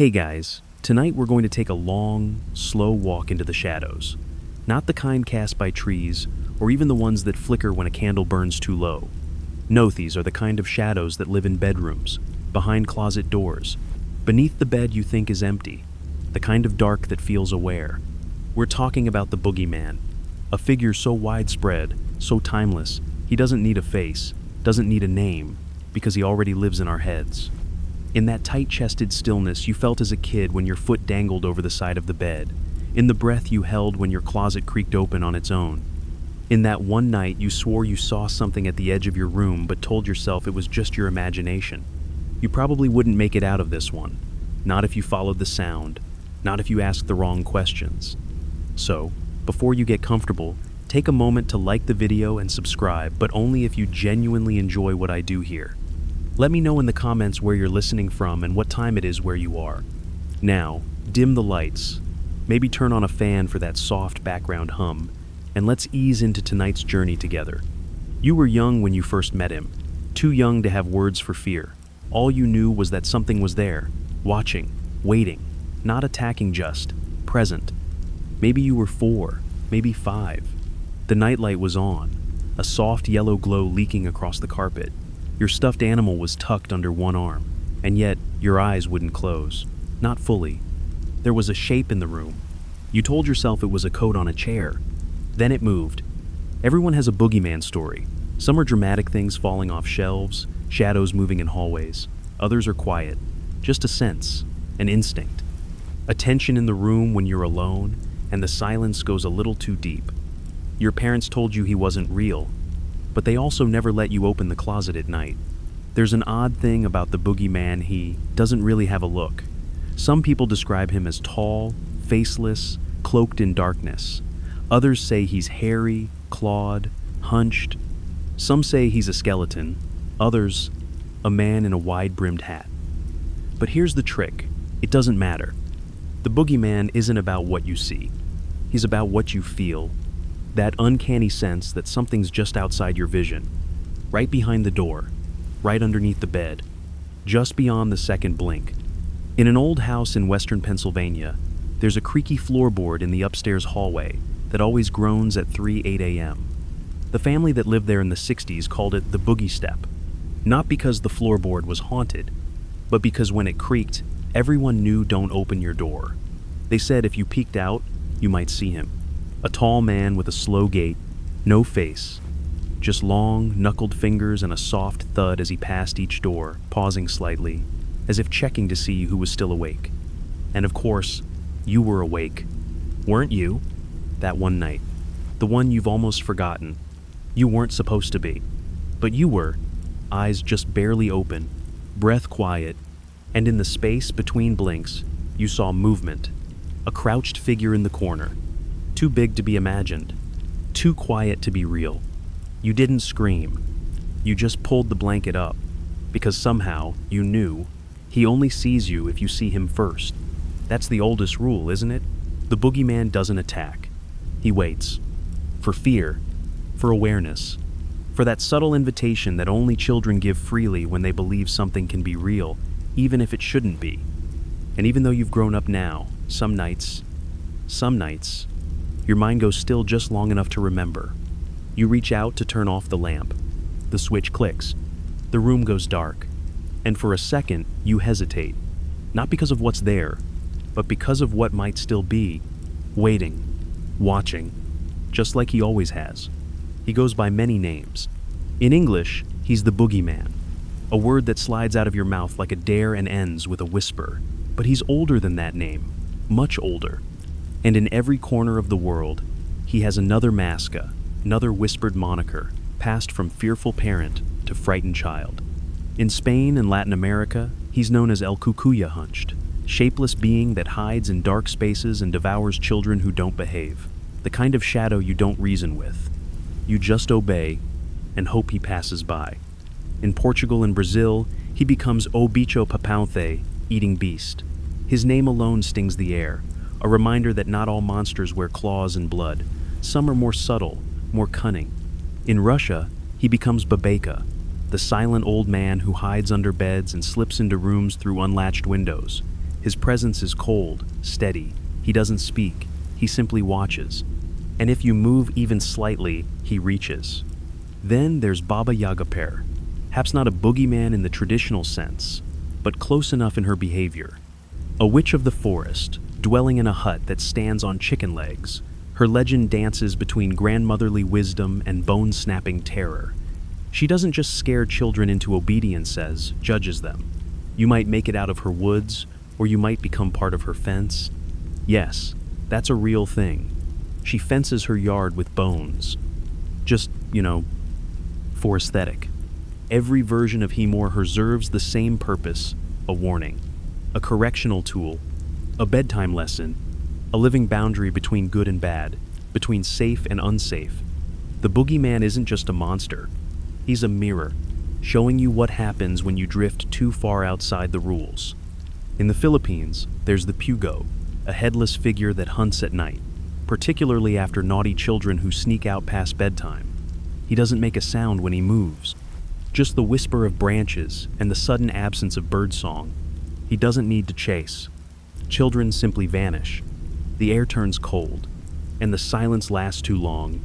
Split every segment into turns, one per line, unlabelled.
Hey guys, tonight we're going to take a long, slow walk into the shadows. Not the kind cast by trees, or even the ones that flicker when a candle burns too low. No, these are the kind of shadows that live in bedrooms, behind closet doors, beneath the bed you think is empty, the kind of dark that feels aware. We're talking about the Boogeyman, a figure so widespread, so timeless, he doesn't need a face, doesn't need a name, because he already lives in our heads. In that tight-chested stillness you felt as a kid when your foot dangled over the side of the bed, in the breath you held when your closet creaked open on its own. In that one night you swore you saw something at the edge of your room but told yourself it was just your imagination. You probably wouldn't make it out of this one, not if you followed the sound, not if you asked the wrong questions. So, before you get comfortable, take a moment to like the video and subscribe, but only if you genuinely enjoy what I do here. Let me know in the comments where you're listening from and what time it is where you are. Now, dim the lights, maybe turn on a fan for that soft background hum, and let's ease into tonight's journey together. You were young when you first met him, too young to have words for fear. All you knew was that something was there, watching, waiting, not attacking, just present. Maybe you were 4, maybe 5. The nightlight was on, a soft yellow glow leaking across the carpet. Your stuffed animal was tucked under one arm, and yet your eyes wouldn't close. Not fully. There was a shape in the room. You told yourself it was a coat on a chair. Then it moved. Everyone has a boogeyman story. Some are dramatic things falling off shelves, shadows moving in hallways. Others are quiet, just a sense, an instinct. A tension in the room when you're alone, and the silence goes a little too deep. Your parents told you he wasn't real, but they also never let you open the closet at night. There's an odd thing about the Boogeyman, he doesn't really have a look. Some people describe him as tall, faceless, cloaked in darkness. Others say he's hairy, clawed, hunched. Some say he's a skeleton, others, a man in a wide-brimmed hat. But here's the trick, it doesn't matter. The Boogeyman isn't about what you see. He's about what you feel. That uncanny sense that something's just outside your vision, right behind the door, right underneath the bed, just beyond the second blink. In an old house in western Pennsylvania, there's a creaky floorboard in the upstairs hallway that always groans at 8 a.m. The family that lived there in the 60s called it the boogie step, not because the floorboard was haunted, but because when it creaked, everyone knew don't open your door. They said if you peeked out, you might see him. A tall man with a slow gait, no face, just long, knuckled fingers and a soft thud as he passed each door, pausing slightly, as if checking to see who was still awake. And of course, you were awake. Weren't you? That one night. The one you've almost forgotten. You weren't supposed to be. But you were, eyes just barely open, breath quiet, and in the space between blinks, you saw movement. A crouched figure in the corner. Too big to be imagined, too quiet to be real. You didn't scream. You just pulled the blanket up, because somehow you knew he only sees you if you see him first. That's the oldest rule, isn't it? The Boogeyman doesn't attack. He waits. For fear, for awareness, for that subtle invitation that only children give freely when they believe something can be real, even if it shouldn't be. And even though you've grown up now, some nights, your mind goes still just long enough to remember. You reach out to turn off the lamp. The switch clicks. The room goes dark. And for a second, you hesitate. Not because of what's there, but because of what might still be. Waiting. Watching. Just like he always has. He goes by many names. In English, he's the Boogeyman. A word that slides out of your mouth like a dare and ends with a whisper. But he's older than that name. Much older. And in every corner of the world, he has another masca, another whispered moniker, passed from fearful parent to frightened child. In Spain and Latin America, he's known as El Cucuya Hunched, shapeless being that hides in dark spaces and devours children who don't behave. The kind of shadow you don't reason with. You just obey and hope he passes by. In Portugal and Brazil, he becomes O Bicho Papanthe, eating beast. His name alone stings the air. A reminder that not all monsters wear claws and blood. Some are more subtle, more cunning. In Russia, he becomes Babeka, the silent old man who hides under beds and slips into rooms through unlatched windows. His presence is cold, steady. He doesn't speak. He simply watches. And if you move even slightly, he reaches. Then there's Baba Yaga Pear. Perhaps not a boogeyman in the traditional sense, but close enough in her behavior. A witch of the forest, dwelling in a hut that stands on chicken legs. Her legend dances between grandmotherly wisdom and bone-snapping terror. She doesn't just scare children into obedience, judges them. You might make it out of her woods, or you might become part of her fence. Yes, that's a real thing. She fences her yard with bones. Just, for aesthetic. Every version of Hemor serves the same purpose, a warning, a correctional tool, a bedtime lesson, a living boundary between good and bad, between safe and unsafe. The boogeyman isn't just a monster. He's a mirror, showing you what happens when you drift too far outside the rules. In the Philippines, there's the pugo, a headless figure that hunts at night, particularly after naughty children who sneak out past bedtime. He doesn't make a sound when he moves, just the whisper of branches and the sudden absence of birdsong. He doesn't need to chase. Children simply vanish. The air turns cold, and the silence lasts too long.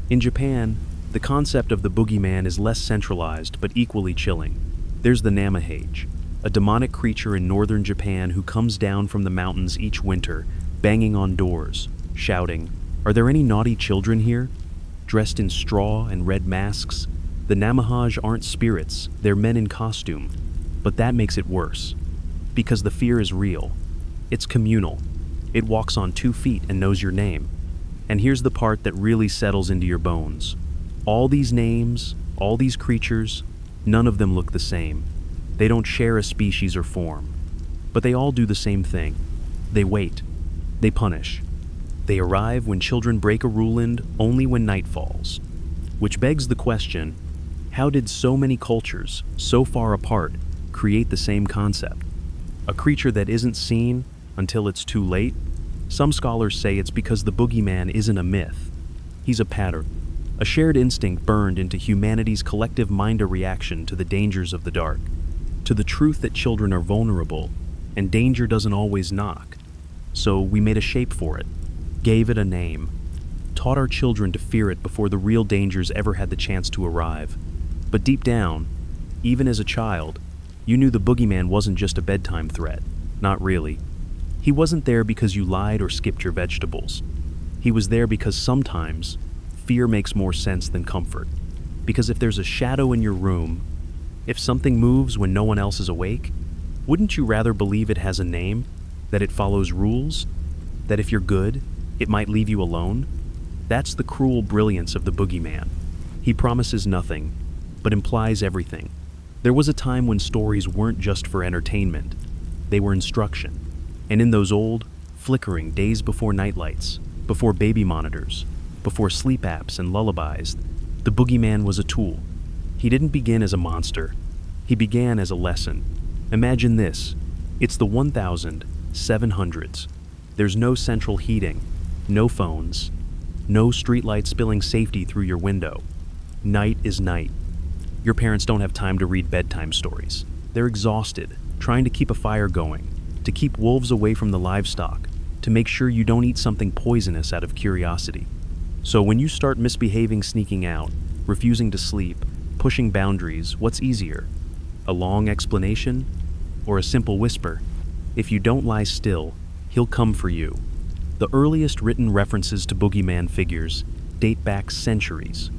In Japan, the concept of the boogeyman is less centralized but equally chilling. There's the Namahage, a demonic creature in northern Japan who comes down from the mountains each winter, banging on doors, shouting, "Are there any naughty children here?" Dressed in straw and red masks, the Namahage aren't spirits, they're men in costume. But that makes it worse, because the fear is real. It's communal. It walks on 2 feet and knows your name. And here's the part that really settles into your bones. All these names, all these creatures, none of them look the same. They don't share a species or form. But they all do the same thing. They wait. They punish. They arrive when children break a rule and only when night falls. Which begs the question, how did so many cultures, so far apart, create the same concept? A creature that isn't seen until it's too late? Some scholars say it's because the boogeyman isn't a myth. He's a pattern, a shared instinct burned into humanity's collective mind, a reaction to the dangers of the dark, to the truth that children are vulnerable, and danger doesn't always knock. So we made a shape for it, gave it a name, taught our children to fear it before the real dangers ever had the chance to arrive. But deep down, even as a child, you knew the boogeyman wasn't just a bedtime threat. Not really. He wasn't there because you lied or skipped your vegetables. He was there because sometimes fear makes more sense than comfort. Because if there's a shadow in your room, if something moves when no one else is awake, wouldn't you rather believe it has a name, that it follows rules, that if you're good, it might leave you alone? That's the cruel brilliance of the boogeyman. He promises nothing, but implies everything. There was a time when stories weren't just for entertainment, they were instruction. And in those old, flickering days before nightlights, before baby monitors, before sleep apps and lullabies, the boogeyman was a tool. He didn't begin as a monster. He began as a lesson. Imagine this. It's the 1700s. There's no central heating, no phones, no streetlights spilling safety through your window. Night is night. Your parents don't have time to read bedtime stories. They're exhausted, trying to keep a fire going, to keep wolves away from the livestock, to make sure you don't eat something poisonous out of curiosity. So when you start misbehaving, sneaking out, refusing to sleep, pushing boundaries, what's easier? A long explanation or a simple whisper? If you don't lie still, he'll come for you. The earliest written references to boogeyman figures date back centuries.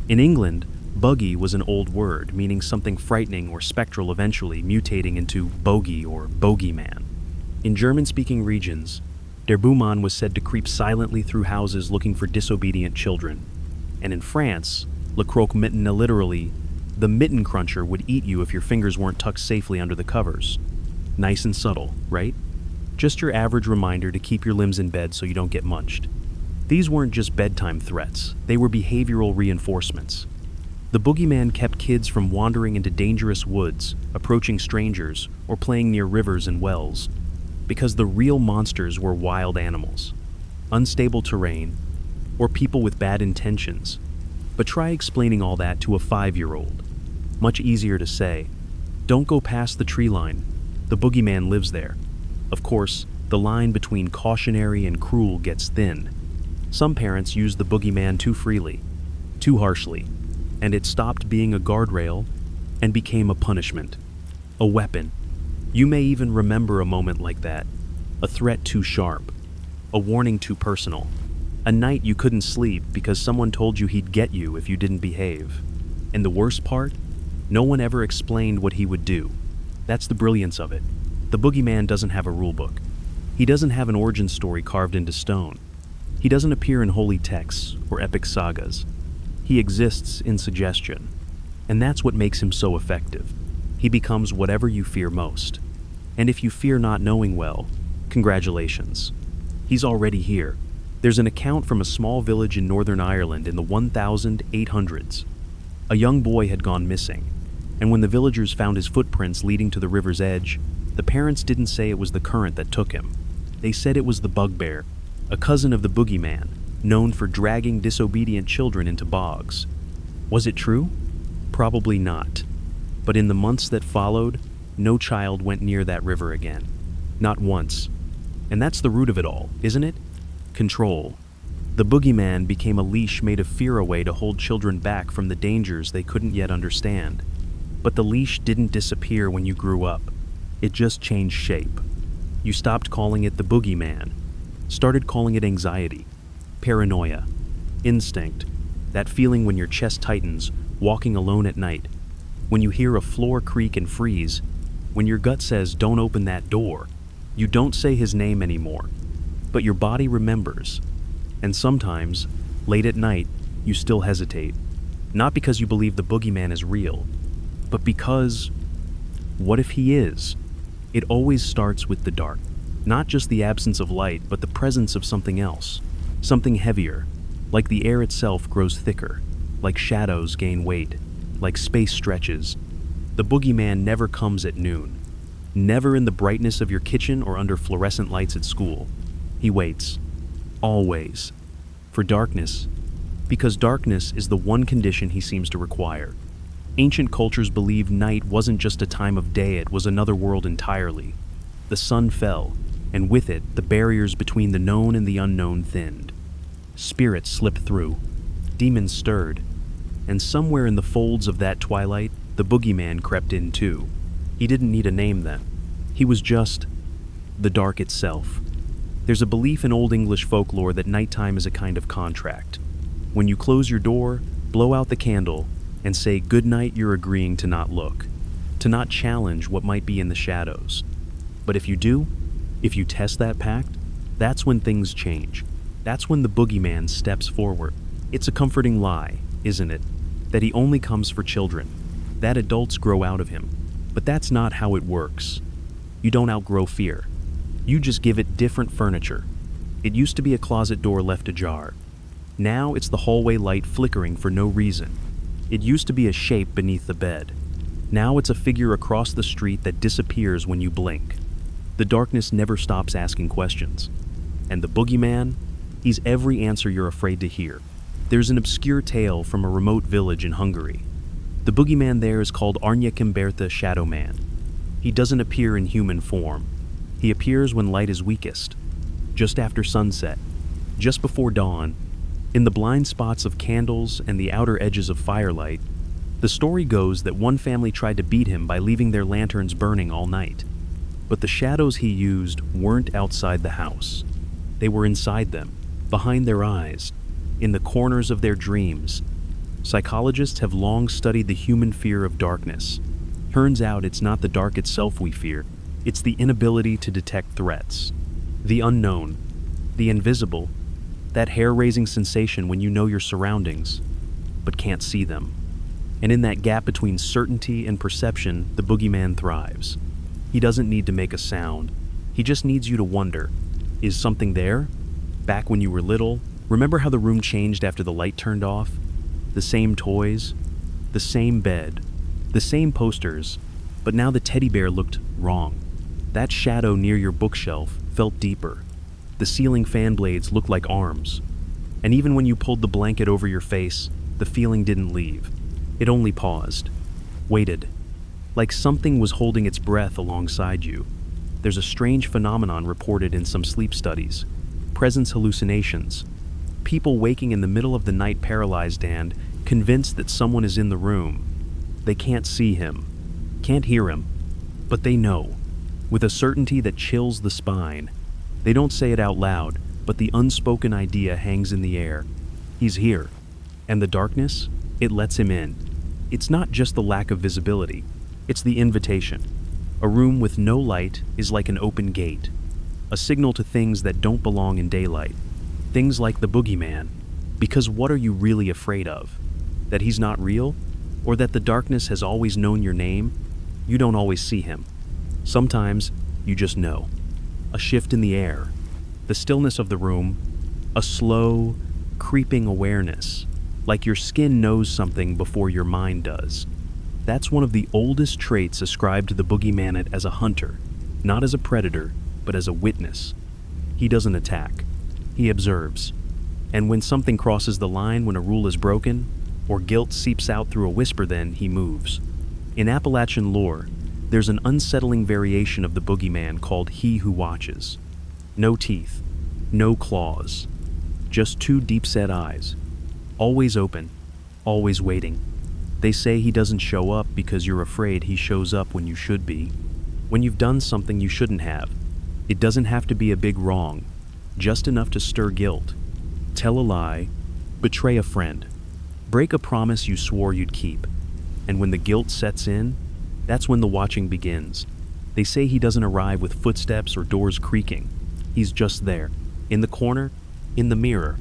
In England, buggy was an old word meaning something frightening or spectral, eventually mutating into bogey or bogeyman. In German-speaking regions, der Buhmann was said to creep silently through houses looking for disobedient children. And in France, le croque-mitten, literally, the mitten cruncher would eat you if your fingers weren't tucked safely under the covers. Nice and subtle, right? Just your average reminder to keep your limbs in bed so you don't get munched. These weren't just bedtime threats, they were behavioral reinforcements. The boogeyman kept kids from wandering into dangerous woods, approaching strangers, or playing near rivers and wells. Because the real monsters were wild animals, unstable terrain, or people with bad intentions. But try explaining all that to a 5-year-old. Much easier to say, don't go past the tree line. The boogeyman lives there. Of course, the line between cautionary and cruel gets thin. Some parents use the boogeyman too freely, too harshly, and it stopped being a guardrail and became a punishment, a weapon. You may even remember a moment like that, a threat too sharp, a warning too personal, a night you couldn't sleep because someone told you he'd get you if you didn't behave. And the worst part? No one ever explained what he would do. That's the brilliance of it. The boogeyman doesn't have a rulebook. He doesn't have an origin story carved into stone. He doesn't appear in holy texts or epic sagas. He exists in suggestion. And that's what makes him so effective. He becomes whatever you fear most. And if you fear not knowing well, congratulations. He's already here. There's an account from a small village in Northern Ireland in the 1800s. A young boy had gone missing, and when the villagers found his footprints leading to the river's edge, the parents didn't say it was the current that took him. They said it was the bugbear, a cousin of the boogeyman, known for dragging disobedient children into bogs. Was it true? Probably not. But in the months that followed, no child went near that river again. Not once. And that's the root of it all, isn't it? Control. The boogeyman became a leash made of fear, a way to hold children back from the dangers they couldn't yet understand. But the leash didn't disappear when you grew up. It just changed shape. You stopped calling it the boogeyman, started calling it anxiety, paranoia, instinct, that feeling when your chest tightens, walking alone at night, when you hear a floor creak and freeze, when your gut says, "Don't open that door." You don't say his name anymore, but your body remembers. And sometimes, late at night, you still hesitate. Not because you believe the boogeyman is real, but because, what if he is? It always starts with the dark. Not just the absence of light, but the presence of something else. Something heavier, like the air itself grows thicker, like shadows gain weight, like space stretches. The boogeyman never comes at noon. Never in the brightness of your kitchen or under fluorescent lights at school. He waits. Always. For darkness. Because darkness is the one condition he seems to require. Ancient cultures believed night wasn't just a time of day, it was another world entirely. The sun fell, and with it, the barriers between the known and the unknown thinned. Spirits slipped through. Demons stirred. And somewhere in the folds of that twilight, the boogeyman crept in too. He didn't need a name then. He was just the dark itself. There's a belief in Old English folklore that nighttime is a kind of contract. When you close your door, blow out the candle, and say good night, you're agreeing to not look, to not challenge what might be in the shadows. But if you do, if you test that pact, that's when things change. That's when the boogeyman steps forward. It's a comforting lie, isn't it? That he only comes for children, that adults grow out of him. But that's not how it works. You don't outgrow fear. You just give it different furniture. It used to be a closet door left ajar. Now it's the hallway light flickering for no reason. It used to be a shape beneath the bed. Now it's a figure across the street that disappears when you blink. The darkness never stops asking questions. And the boogeyman, he's every answer you're afraid to hear. There's an obscure tale from a remote village in Hungary. The boogeyman there is called Árnya Kimberta, Shadow Man. He doesn't appear in human form. He appears when light is weakest, just after sunset, just before dawn, in the blind spots of candles and the outer edges of firelight. The story goes that one family tried to beat him by leaving their lanterns burning all night. But the shadows he used weren't outside the house. They were inside them, behind their eyes, in the corners of their dreams. Psychologists have long studied the human fear of darkness. Turns out it's not the dark itself we fear, it's the inability to detect threats. The unknown, the invisible, that hair-raising sensation when you know your surroundings, but can't see them. And in that gap between certainty and perception, the boogeyman thrives. He doesn't need to make a sound. He just needs you to wonder, is something there? Back when you were little, remember how the room changed after the light turned off? The same toys, the same bed, the same posters, but now the teddy bear looked wrong. That shadow near your bookshelf felt deeper. The ceiling fan blades looked like arms. And even when you pulled the blanket over your face, the feeling didn't leave. It only paused, waited, like something was holding its breath alongside you. There's a strange phenomenon reported in some sleep studies: presence hallucinations. People waking in the middle of the night paralyzed and convinced that someone is in the room. They can't see him, can't hear him, but they know, with a certainty that chills the spine. They don't say it out loud, but the unspoken idea hangs in the air. He's here. And the darkness, it lets him in. It's not just the lack of visibility, it's the invitation. A room with no light is like an open gate, a signal to things that don't belong in daylight. Things like the boogeyman. Because what are you really afraid of? That he's not real? Or that the darkness has always known your name? You don't always see him. Sometimes you just know. A shift in the air, the stillness of the room, a slow, creeping awareness, like your skin knows something before your mind does. That's one of the oldest traits ascribed to the boogeyman as a hunter, not as a predator, but as a witness. He doesn't attack. He observes. And when something crosses the line, when a rule is broken, or guilt seeps out through a whisper, then he moves. In Appalachian lore, there's an unsettling variation of the boogeyman called He Who Watches. No teeth, no claws, just two deep-set eyes, always open, always waiting. They say he doesn't show up because you're afraid he shows up when you should be, when you've done something you shouldn't have. It doesn't have to be a big wrong, just enough to stir guilt, tell a lie, betray a friend, break a promise you swore you'd keep. And when the guilt sets in, that's when the watching begins. They say he doesn't arrive with footsteps or doors creaking. He's just there, in the corner, in the mirror,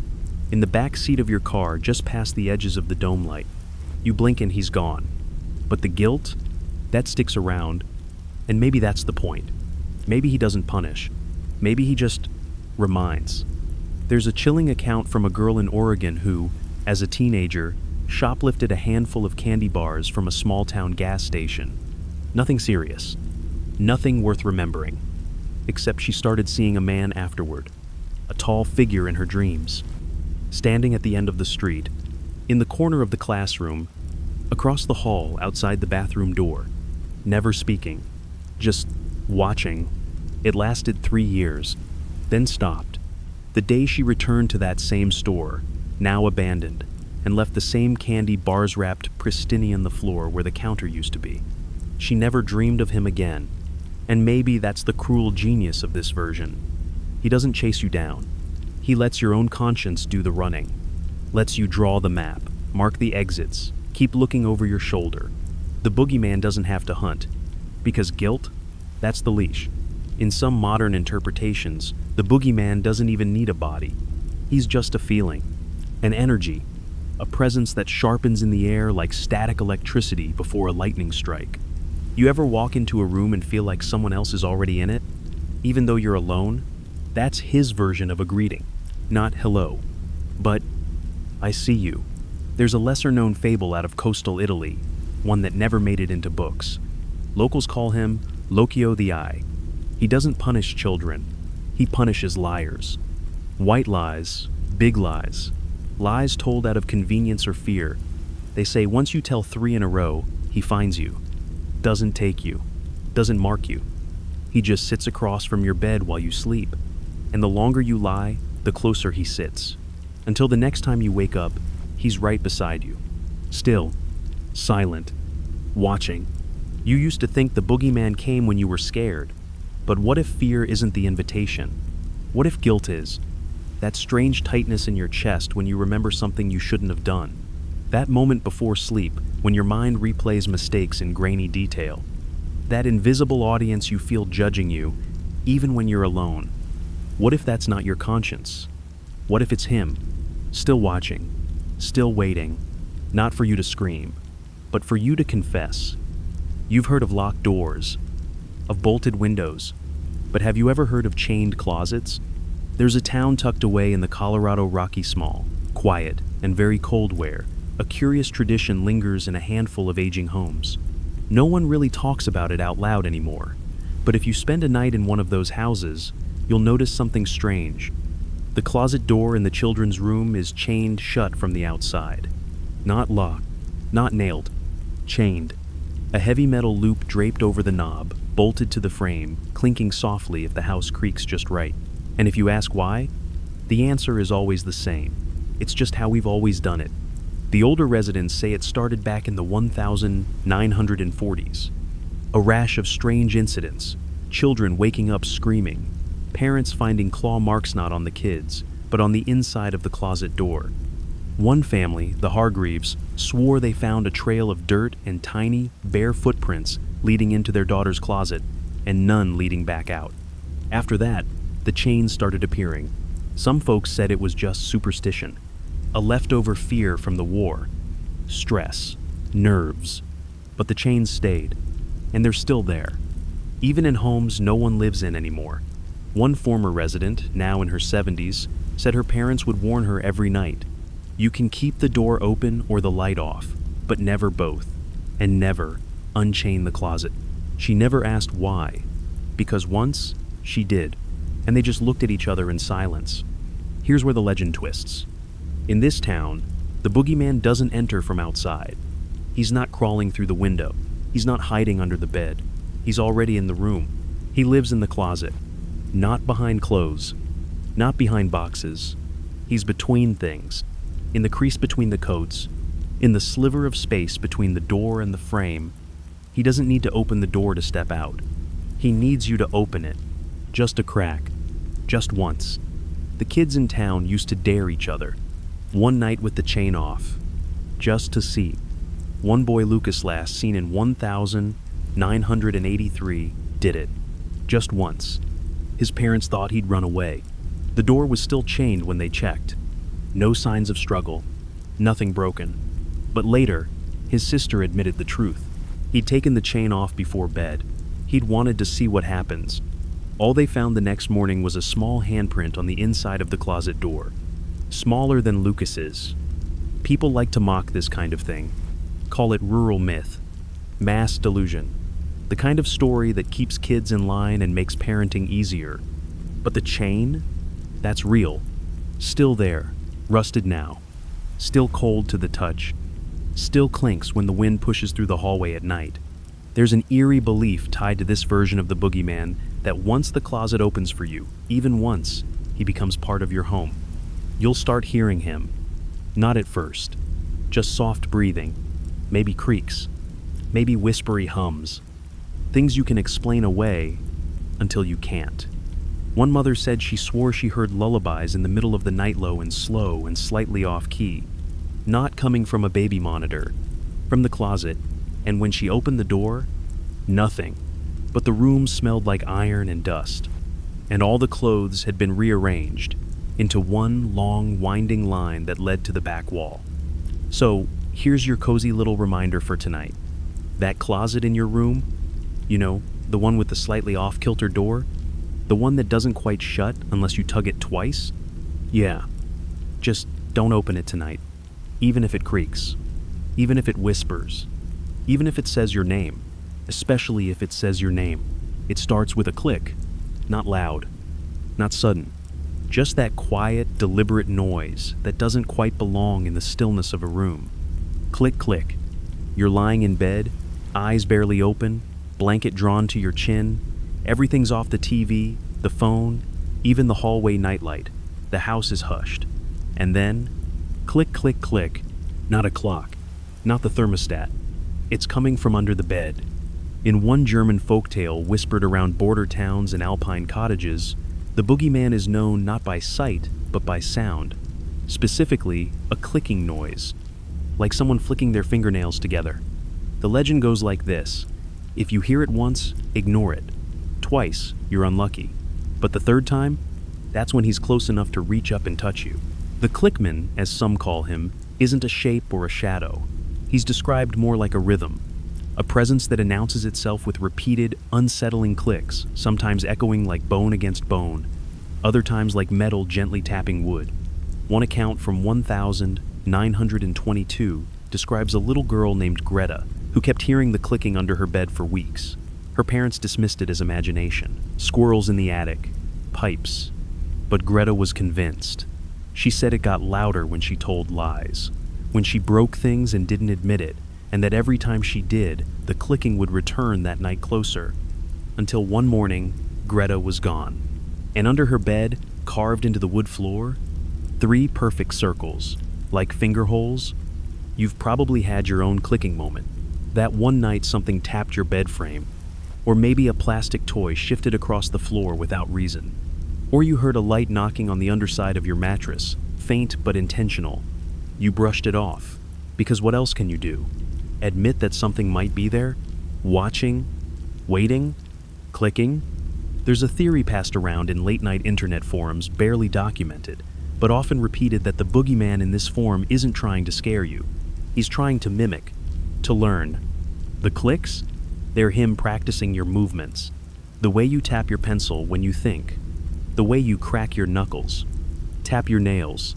in the back seat of your car, just past the edges of the dome light. You blink and he's gone. But the guilt, that sticks around, and maybe that's the point. Maybe he doesn't punish. Maybe he just reminds. There's a chilling account from a girl in Oregon who, as a teenager, shoplifted a handful of candy bars from a small-town gas station. Nothing serious. Nothing worth remembering. Except she started seeing a man afterward. A tall figure in her dreams. Standing at the end of the street, in the corner of the classroom, across the hall outside the bathroom door. Never speaking. Just watching. It lasted 3 years. Then stopped. The day she returned to that same store, now abandoned, and left the same candy bars wrapped pristine on the floor where the counter used to be. She never dreamed of him again. And maybe that's the cruel genius of this version. He doesn't chase you down. He lets your own conscience do the running. Lets you draw the map, mark the exits, keep looking over your shoulder. The boogeyman doesn't have to hunt. Because guilt, that's the leash. In some modern interpretations, the boogeyman doesn't even need a body. He's just a feeling, an energy, a presence that sharpens in the air like static electricity before a lightning strike. You ever walk into a room and feel like someone else is already in it? Even though you're alone? That's his version of a greeting. Not hello, but I see you. There's a lesser-known fable out of coastal Italy, one that never made it into books. Locals call him L'Occhio the Eye. He doesn't punish children. He punishes liars. White lies, big lies, lies told out of convenience or fear. They say once you tell 3 in a row, he finds you. Doesn't take you, doesn't mark you. He just sits across from your bed while you sleep. And the longer you lie, the closer he sits. Until the next time you wake up, he's right beside you. Still, silent, watching. You used to think the boogeyman came when you were scared. But what if fear isn't the invitation? What if guilt is? That strange tightness in your chest when you remember something you shouldn't have done. That moment before sleep, when your mind replays mistakes in grainy detail. That invisible audience you feel judging you, even when you're alone. What if that's not your conscience? What if it's him, still watching, still waiting, not for you to scream, but for you to confess? You've heard of locked doors, of bolted windows, but have you ever heard of chained closets? There's a town tucked away in the Colorado Rocky Small, quiet and very cold, where a curious tradition lingers in a handful of aging homes. No one really talks about it out loud anymore, but if you spend a night in one of those houses, you'll notice something strange. The closet door in the children's room is chained shut from the outside. Not locked, not nailed, chained. A heavy metal loop draped over the knob, bolted to the frame, clinking softly if the house creaks just right. And if you ask why, the answer is always the same. It's just how we've always done it. The older residents say it started back in the 1940s. A rash of strange incidents, children waking up screaming, parents finding claw marks not on the kids, but on the inside of the closet door. One family, the Hargreaves, swore they found a trail of dirt and tiny, bare footprints leading into their daughter's closet, and none leading back out. After that, the chains started appearing. Some folks said it was just superstition, a leftover fear from the war, stress, nerves. But the chains stayed, and they're still there, even in homes no one lives in anymore. One former resident, now in her 70s, said her parents would warn her every night, "You can keep the door open or the light off, but never both, and never unchain the closet." She never asked why, because once she did, and they just looked at each other in silence. Here's where the legend twists. In this town, the boogeyman doesn't enter from outside. He's not crawling through the window. He's not hiding under the bed. He's already in the room. He lives in the closet, not behind clothes, not behind boxes. He's between things, in the crease between the coats, in the sliver of space between the door and the frame. He doesn't need to open the door to step out. He needs you to open it, just a crack, just once. The kids in town used to dare each other, one night with the chain off, just to see. One boy, Lucas, last seen in 1983, did it, just once. His parents thought he'd run away. The door was still chained when they checked. No signs of struggle, nothing broken. But later, his sister admitted the truth. He'd taken the chain off before bed. He'd wanted to see what happens. All they found the next morning was a small handprint on the inside of the closet door, smaller than Lucas's. People like to mock this kind of thing, call it rural myth, mass delusion, the kind of story that keeps kids in line and makes parenting easier. But the chain? That's real. Still there, rusted now, still cold to the touch, still clinks when the wind pushes through the hallway at night. There's an eerie belief tied to this version of the boogeyman that once the closet opens for you, even once, he becomes part of your home. You'll start hearing him. Not at first, just soft breathing, maybe creaks, maybe whispery hums. Things you can explain away until you can't. One mother said she swore she heard lullabies in the middle of the night, low and slow and slightly off key, not coming from a baby monitor, from the closet, and when she opened the door, nothing, but the room smelled like iron and dust, and all the clothes had been rearranged into one long winding line that led to the back wall. So here's your cozy little reminder for tonight. That closet in your room, you know, the one with the slightly off-kilter door, the one that doesn't quite shut unless you tug it twice? Yeah, just don't open it tonight, even if it creaks, even if it whispers, even if it says your name, especially if it says your name. It starts with a click, not loud, not sudden, just that quiet, deliberate noise that doesn't quite belong in the stillness of a room. Click, click. You're lying in bed, eyes barely open, blanket drawn to your chin. Everything's off: the TV, the phone, even the hallway nightlight. The house is hushed. And then, click, click, click. Not a clock, not the thermostat. It's coming from under the bed. In one German folktale whispered around border towns and alpine cottages, the boogeyman is known not by sight, but by sound. Specifically, a clicking noise, like someone flicking their fingernails together. The legend goes like this: if you hear it once, ignore it. Twice, you're unlucky. But the third time, that's when he's close enough to reach up and touch you. The clickman, as some call him, isn't a shape or a shadow. He's described more like a rhythm, a presence that announces itself with repeated, unsettling clicks, sometimes echoing like bone against bone, other times like metal gently tapping wood. One account from 1922 describes a little girl named Greta who kept hearing the clicking under her bed for weeks. Her parents dismissed it as imagination, squirrels in the attic, pipes. But Greta was convinced. She said it got louder when she told lies, when she broke things and didn't admit it, and that every time she did, the clicking would return that night closer. until one morning, Greta was gone. And under her bed, carved into the wood floor, 3 perfect circles, like finger holes. You've probably had your own clicking moment. That one night something tapped your bed frame, or maybe a plastic toy shifted across the floor without reason. Or you heard a light knocking on the underside of your mattress, faint but intentional. You brushed it off, because what else can you do? Admit that something might be there? Watching? Waiting? Clicking? There's a theory passed around in late-night internet forums, barely documented, but often repeated, that the boogeyman in this form isn't trying to scare you. He's trying to mimic, to learn. The clicks? They're him practicing your movements. The way you tap your pencil when you think. The way you crack your knuckles. Tap your nails.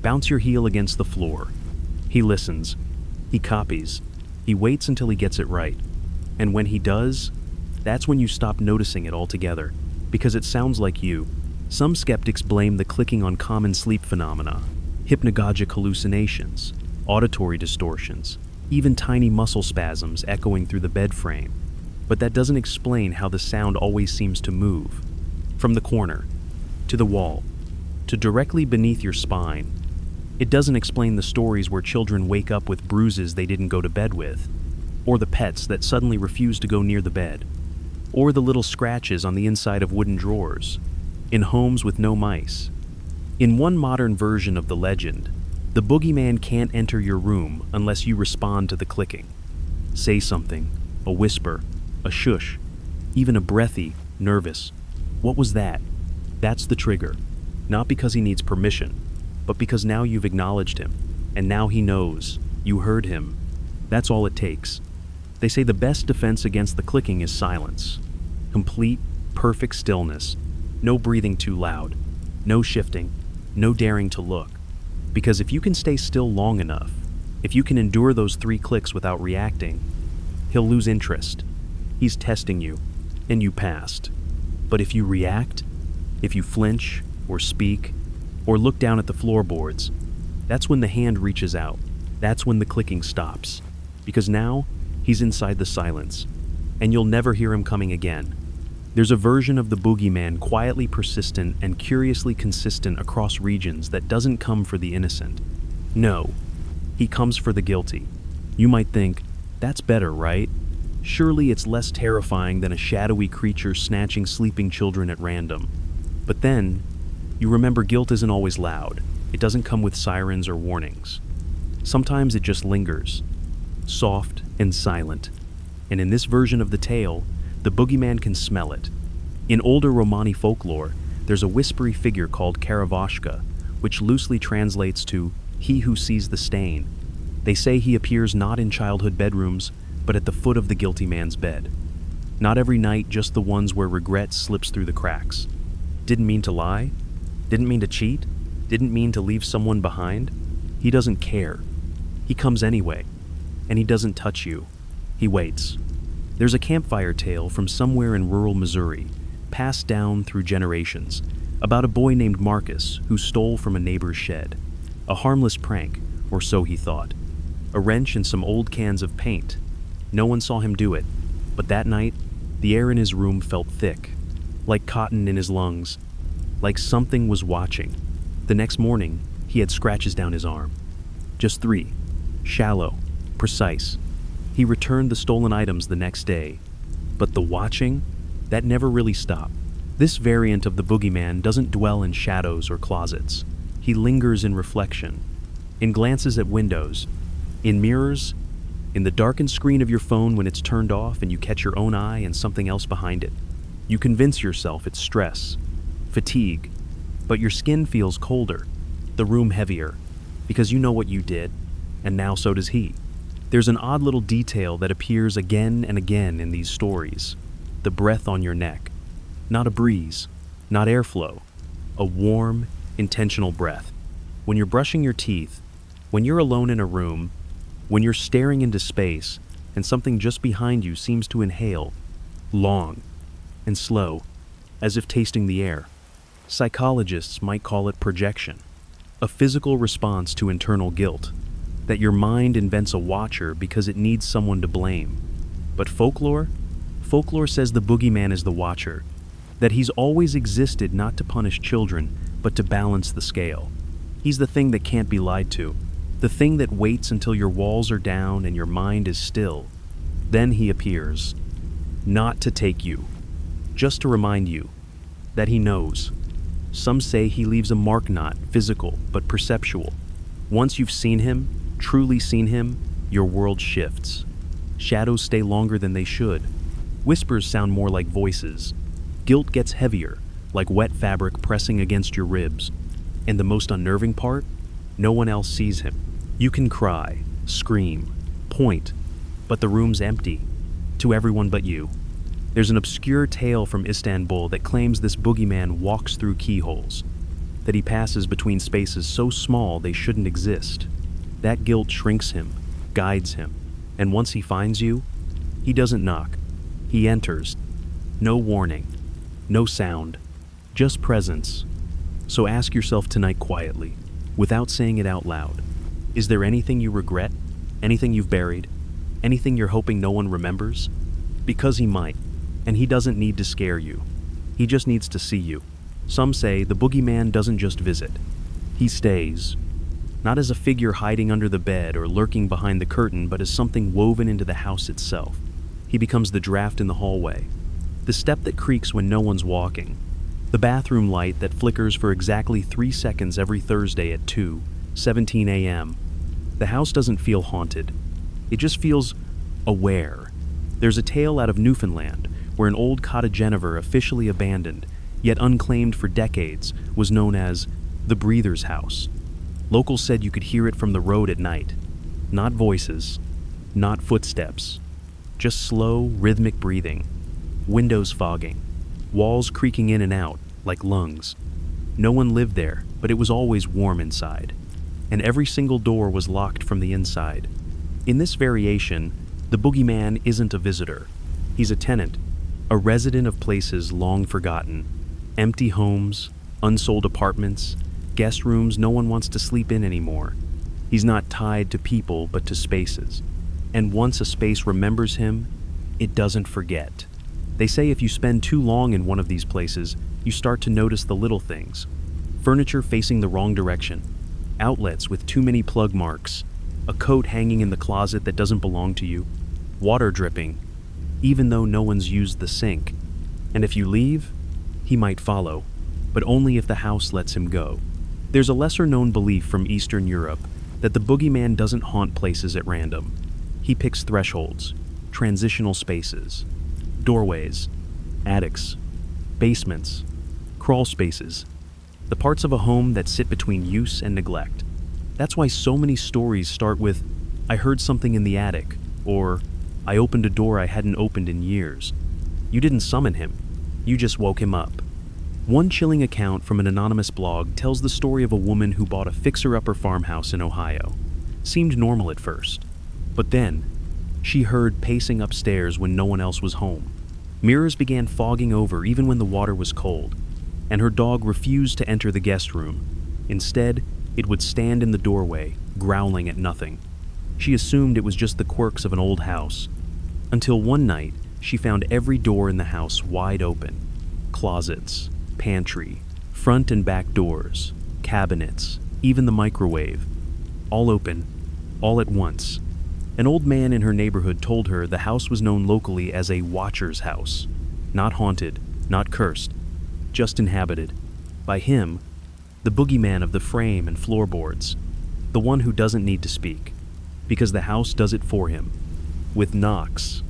Bounce your heel against the floor. He listens. He copies. He waits until he gets it right. And when he does, that's when you stop noticing it altogether, because it sounds like you. Some skeptics blame the clicking on common sleep phenomena, hypnagogic hallucinations, auditory distortions, even tiny muscle spasms echoing through the bed frame. But that doesn't explain how the sound always seems to move. From the corner, to the wall, to directly beneath your spine. It doesn't explain the stories where children wake up with bruises they didn't go to bed with, or the pets that suddenly refuse to go near the bed, or the little scratches on the inside of wooden drawers, in homes with no mice. In one modern version of the legend, the boogeyman can't enter your room unless you respond to the clicking. Say something, a whisper, a shush, even a breathy, nervous, "What was that?" That's the trigger. Not because he needs permission, but because now you've acknowledged him, and now he knows. You heard him. That's all it takes. They say the best defense against the clicking is silence. Complete, perfect stillness. No breathing too loud. No shifting. No daring to look. Because if you can stay still long enough, if you can endure those 3 clicks without reacting, he'll lose interest. He's testing you, and you passed. But if you react, if you flinch, or speak, or look down at the floorboards, that's when the hand reaches out. That's when the clicking stops. Because now, he's inside the silence, and you'll never hear him coming again. There's a version of the boogeyman quietly persistent and curiously consistent across regions that doesn't come for the innocent. No, he comes for the guilty. You might think, that's better, right? Surely it's less terrifying than a shadowy creature snatching sleeping children at random. But then, you remember guilt isn't always loud. It doesn't come with sirens or warnings. Sometimes it just lingers, soft and silent. And in this version of the tale, the boogeyman can smell it. In older Romani folklore, there's a whispery figure called Karavashka, which loosely translates to "he who sees the stain." They say he appears not in childhood bedrooms, but at the foot of the guilty man's bed. Not every night, just the ones where regret slips through the cracks. Didn't mean to lie? Didn't mean to cheat? Didn't mean to leave someone behind? He doesn't care. He comes anyway. And he doesn't touch you. He waits. There's a campfire tale from somewhere in rural Missouri, passed down through generations, about a boy named Marcus who stole from a neighbor's shed. A harmless prank, or so he thought. A wrench and some old cans of paint. No one saw him do it, but that night, the air in his room felt thick, like cotton in his lungs, like something was watching. The next morning, he had scratches down his arm. Just 3. Shallow, precise. He returned the stolen items the next day. But the watching? That never really stopped. This variant of the boogeyman doesn't dwell in shadows or closets. He lingers in reflection, in glances at windows, in mirrors, in the darkened screen of your phone when it's turned off and you catch your own eye and something else behind it. You convince yourself it's stress, fatigue, but your skin feels colder, the room heavier, because you know what you did, and now so does he. There's an odd little detail that appears again and again in these stories. The breath on your neck. Not a breeze, not airflow. A warm, intentional breath. When you're brushing your teeth, when you're alone in a room, when you're staring into space, and something just behind you seems to inhale, long and slow, as if tasting the air. Psychologists might call it projection. A physical response to internal guilt. That your mind invents a watcher because it needs someone to blame. But folklore? Folklore says the boogeyman is the watcher, that he's always existed not to punish children, but to balance the scale. He's the thing that can't be lied to, the thing that waits until your walls are down and your mind is still. Then he appears, not to take you, just to remind you that he knows. Some say he leaves a mark, not physical, but perceptual. Once you've seen him, truly seen him, your world shifts. Shadows stay longer than they should. Whispers sound more like voices. Guilt gets heavier, like wet fabric pressing against your ribs. And the most unnerving part? No one else sees him. You can cry, scream, point, but the room's empty, to everyone but you. There's an obscure tale from Istanbul that claims this boogeyman walks through keyholes, that he passes between spaces so small they shouldn't exist. That guilt shrinks him, guides him, and once he finds you, he doesn't knock. He enters. No warning, no sound, just presence. So ask yourself tonight quietly, without saying it out loud. Is there anything you regret? Anything you've buried? Anything you're hoping no one remembers? Because he might, and he doesn't need to scare you. He just needs to see you. Some say the boogeyman doesn't just visit. He stays, not as a figure hiding under the bed or lurking behind the curtain, but as something woven into the house itself. He becomes the draft in the hallway, the step that creaks when no one's walking, the bathroom light that flickers for exactly 3 seconds every Thursday at 2:17 a.m. The house doesn't feel haunted. It just feels aware. There's a tale out of Newfoundland where an old cottagenever officially abandoned, yet unclaimed for decades, was known as the Breather's House. Locals said you could hear it from the road at night. Not voices, not footsteps, just slow, rhythmic breathing, windows fogging, walls creaking in and out like lungs. No one lived there, but it was always warm inside, and every single door was locked from the inside. In this variation, the boogeyman isn't a visitor. He's a tenant, a resident of places long forgotten, empty homes, unsold apartments, guest rooms no one wants to sleep in anymore. He's not tied to people, but to spaces. And once a space remembers him, it doesn't forget. They say if you spend too long in one of these places, you start to notice the little things. Furniture facing the wrong direction, outlets with too many plug marks, a coat hanging in the closet that doesn't belong to you, water dripping, even though no one's used the sink. And if you leave, he might follow, but only if the house lets him go. There's a lesser-known belief from Eastern Europe that the boogeyman doesn't haunt places at random. He picks thresholds, transitional spaces, doorways, attics, basements, crawl spaces, the parts of a home that sit between use and neglect. That's why so many stories start with, "I heard something in the attic," or "I opened a door I hadn't opened in years." You didn't summon him, you just woke him up. One chilling account from an anonymous blog tells the story of a woman who bought a fixer-upper farmhouse in Ohio. Seemed normal at first, but then she heard pacing upstairs when no one else was home. Mirrors began fogging over even when the water was cold, and her dog refused to enter the guest room. Instead, it would stand in the doorway, growling at nothing. She assumed it was just the quirks of an old house, until one night she found every door in the house wide open. Closets, pantry, front and back doors, cabinets, even the microwave. All open, all at once. An old man in her neighborhood told her the house was known locally as a watcher's house. Not haunted, not cursed, just inhabited. By him, the boogeyman of the frame and floorboards. The one who doesn't need to speak, because the house does it for him. With knocks,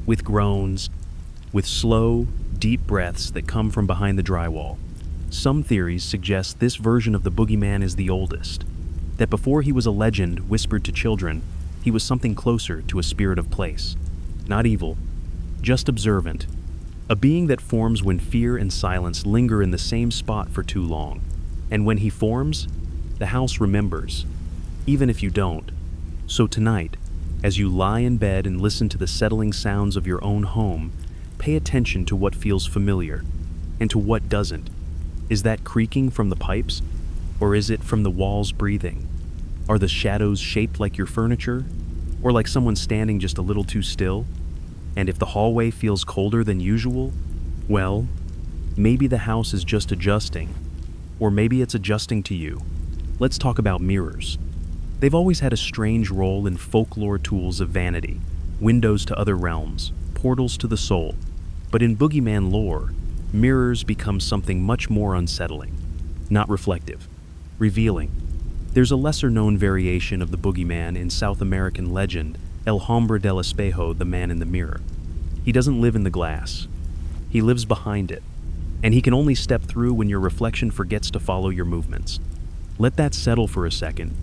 with groans, with slow, deep breaths that come from behind the drywall. Some theories suggest this version of the boogeyman is the oldest, that before he was a legend whispered to children, he was something closer to a spirit of place. Not evil, just observant. A being that forms when fear and silence linger in the same spot for too long. And when he forms, the house remembers, even if you don't. So tonight, as you lie in bed and listen to the settling sounds of your own home, pay attention to what feels familiar, and to what doesn't. Is that creaking from the pipes? Or is it from the walls breathing? Are the shadows shaped like your furniture? Or like someone standing just a little too still? And if the hallway feels colder than usual, well, maybe the house is just adjusting. Or maybe it's adjusting to you. Let's talk about mirrors. They've always had a strange role in folklore tools of vanity, windows to other realms, portals to the soul. But in Boogeyman lore, mirrors become something much more unsettling. Not reflective, revealing. There's a lesser-known variation of the Boogeyman in South American legend, El Hombre del Espejo, the man in the mirror. He doesn't live in the glass. He lives behind it. And he can only step through when your reflection forgets to follow your movements. Let that settle for a second.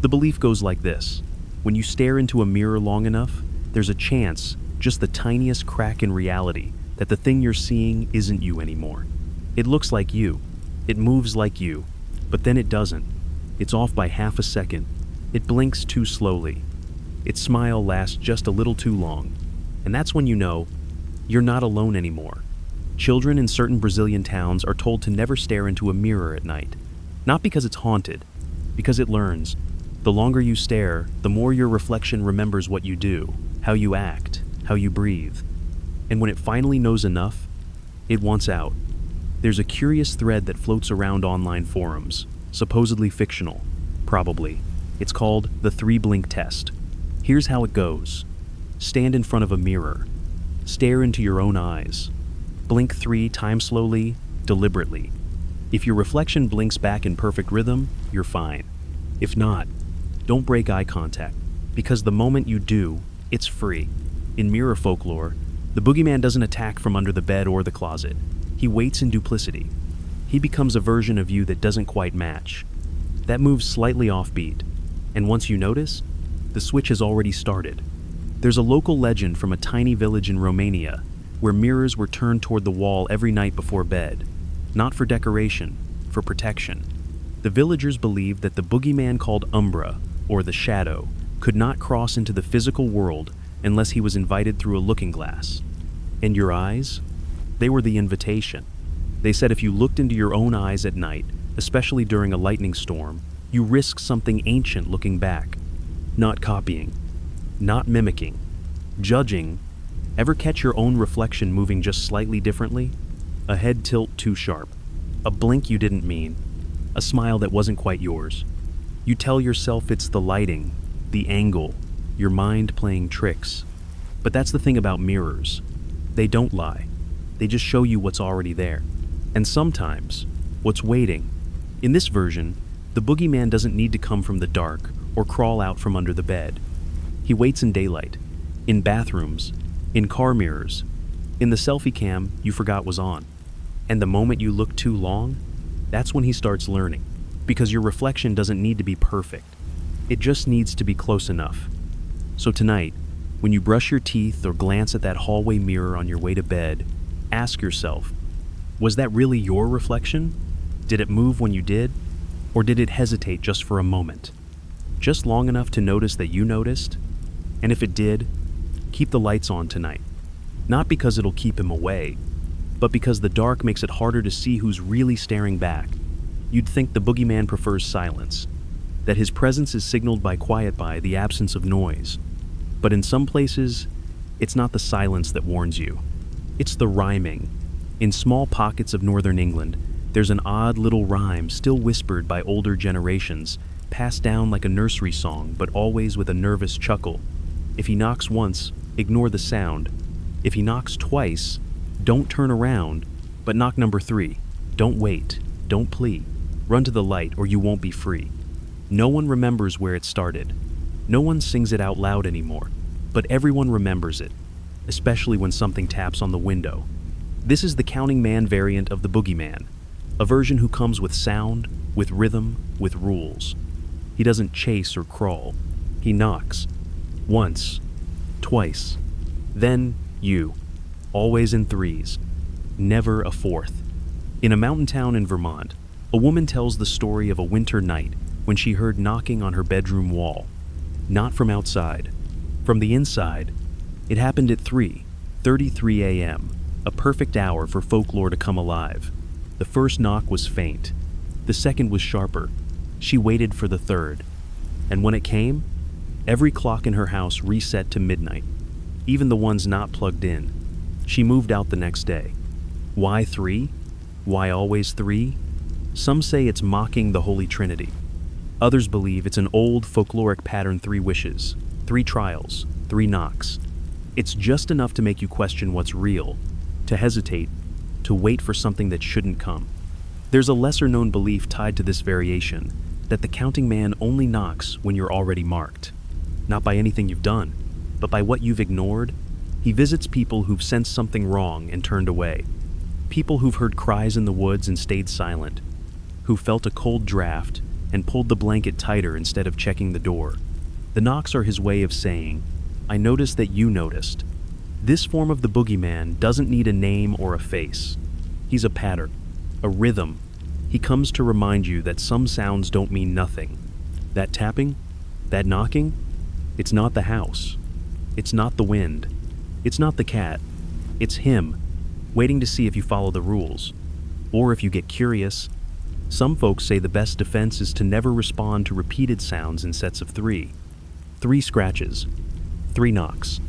The belief goes like this. When you stare into a mirror long enough, there's a chance, just the tiniest crack in reality, that the thing you're seeing isn't you anymore. It looks like you. It moves like you. But then it doesn't. It's off by half a second. It blinks too slowly. Its smile lasts just a little too long. And that's when you know you're not alone anymore. Children in certain Brazilian towns are told to never stare into a mirror at night. Not because it's haunted, because it learns. The longer you stare, the more your reflection remembers what you do, how you act, how you breathe. And when it finally knows enough, it wants out. There's a curious thread that floats around online forums, supposedly fictional, probably. It's called the 3-blink test. Here's how it goes. Stand in front of a mirror. Stare into your own eyes. Blink 3 times slowly, deliberately. If your reflection blinks back in perfect rhythm, you're fine. If not, don't break eye contact, because the moment you do, it's free. In mirror folklore, the Boogeyman doesn't attack from under the bed or the closet. He waits in duplicity. He becomes a version of you that doesn't quite match. That moves slightly offbeat, and once you notice, the switch has already started. There's a local legend from a tiny village in Romania where mirrors were turned toward the wall every night before bed, not for decoration, for protection. The villagers believed that the Boogeyman called Umbra, or the Shadow, could not cross into the physical world unless he was invited through a looking glass. And your eyes? They were the invitation. They said if you looked into your own eyes at night, especially during a lightning storm, you risk something ancient looking back. Not copying, not mimicking, judging. Ever catch your own reflection moving just slightly differently? A head tilt too sharp, a blink you didn't mean, a smile that wasn't quite yours. You tell yourself it's the lighting, the angle, your mind playing tricks. But that's the thing about mirrors. They don't lie. They just show you what's already there. And sometimes, what's waiting. In this version, the Boogeyman doesn't need to come from the dark or crawl out from under the bed. He waits in daylight, in bathrooms, in car mirrors, in the selfie cam you forgot was on. And the moment you look too long, that's when he starts learning. Because your reflection doesn't need to be perfect. It just needs to be close enough. So tonight, when you brush your teeth or glance at that hallway mirror on your way to bed, ask yourself, was that really your reflection? Did it move when you did? Or did it hesitate just for a moment? Just long enough to notice that you noticed? And if it did, keep the lights on tonight. Not because it'll keep him away, but because the dark makes it harder to see who's really staring back. You'd think the Boogeyman prefers silence, that his presence is signaled by the absence of noise. But in some places, it's not the silence that warns you. It's the rhyming. In small pockets of northern England, there's an odd little rhyme still whispered by older generations, passed down like a nursery song, but always with a nervous chuckle. If he knocks once, ignore the sound. If he knocks twice, don't turn around, but knock number 3. Don't wait. Don't plead. Run to the light or you won't be free. No one remembers where it started. No one sings it out loud anymore, but everyone remembers it, especially when something taps on the window. This is the Counting Man variant of the Boogeyman, a version who comes with sound, with rhythm, with rules. He doesn't chase or crawl. He knocks. Once. Twice. Then you. Always in 3s. Never a 4th. In a mountain town in Vermont, a woman tells the story of a winter night when she heard knocking on her bedroom wall. Not from outside. From the inside. It happened at 3:33 a.m., a perfect hour for folklore to come alive. The first knock was faint. The second was sharper. She waited for the third. And when it came, every clock in her house reset to midnight. even the ones not plugged in. She moved out the next day. Why 3? Why always 3? Some say it's mocking the Holy Trinity. Others believe it's an old folkloric pattern: 3 wishes, 3 trials, 3 knocks. It's just enough to make you question what's real, to hesitate, to wait for something that shouldn't come. There's a lesser-known belief tied to this variation, that the counting man only knocks when you're already marked. Not by anything you've done, but by what you've ignored. He visits people who've sensed something wrong and turned away. People who've heard cries in the woods and stayed silent. Who felt a cold draft and pulled the blanket tighter instead of checking the door. The knocks are his way of saying, I noticed that you noticed. This form of the boogeyman doesn't need a name or a face. He's a pattern, a rhythm. He comes to remind you that some sounds don't mean nothing. That tapping, that knocking, it's not the house. It's not the wind. It's not the cat. It's him, waiting to see if you follow the rules, or if you get curious. Some folks say the best defense is to never respond to repeated sounds in sets of 3. 3 scratches, 3 knocks,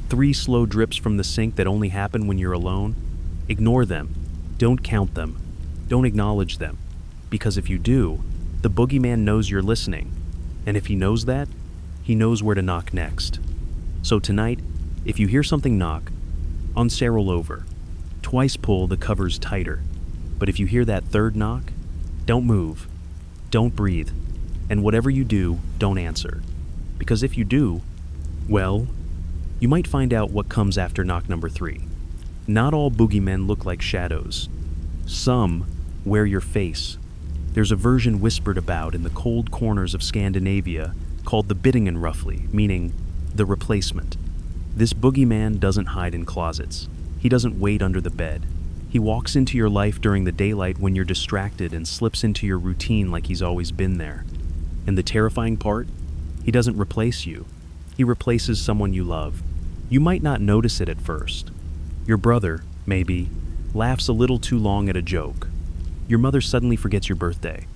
3 slow drips from the sink that only happen when you're alone. Ignore them. Don't count them. Don't acknowledge them. Because if you do, the boogeyman knows you're listening. And if he knows that, he knows where to knock next. So tonight, if you hear something knock, unsaddle over. Twice pull the covers tighter. But if you hear that 3rd knock, don't move. Don't breathe. And whatever you do, don't answer. Because if you do, well, you might find out what comes after knock number 3. Not all boogeymen look like shadows. Some wear your face. There's a version whispered about in the cold corners of Scandinavia called the Bittingen roughly, meaning the replacement. This boogeyman doesn't hide in closets. He doesn't wait under the bed. He walks into your life during the daylight when you're distracted and slips into your routine like he's always been there. And the terrifying part? He doesn't replace you. He replaces someone you love. You might not notice it at first. Your brother, maybe, laughs a little too long at a joke. Your mother suddenly forgets your birthday.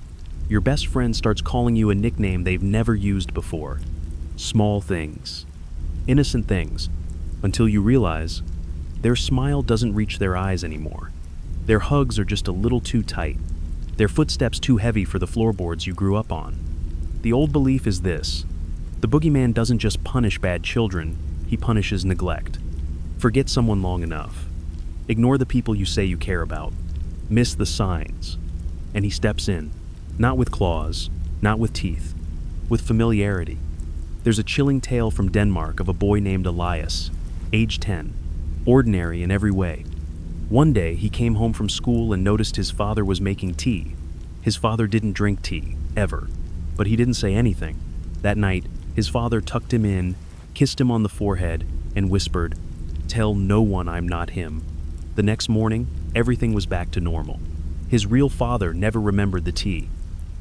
Your best friend starts calling you a nickname they've never used before. Small things. Innocent things. Until you realize their smile doesn't reach their eyes anymore. Their hugs are just a little too tight. Their footsteps too heavy for the floorboards you grew up on. The old belief is this: the boogeyman doesn't just punish bad children, he punishes neglect. Forget someone long enough. Ignore the people you say you care about. Miss the signs. And he steps in, not with claws, not with teeth, with familiarity. There's a chilling tale from Denmark of a boy named Elias, age 10, ordinary in every way. One day, he came home from school and noticed his father was making tea. His father didn't drink tea, ever, but he didn't say anything. That night, his father tucked him in, kissed him on the forehead, and whispered, "Tell no one I'm not him." The next morning, everything was back to normal. His real father never remembered the tea.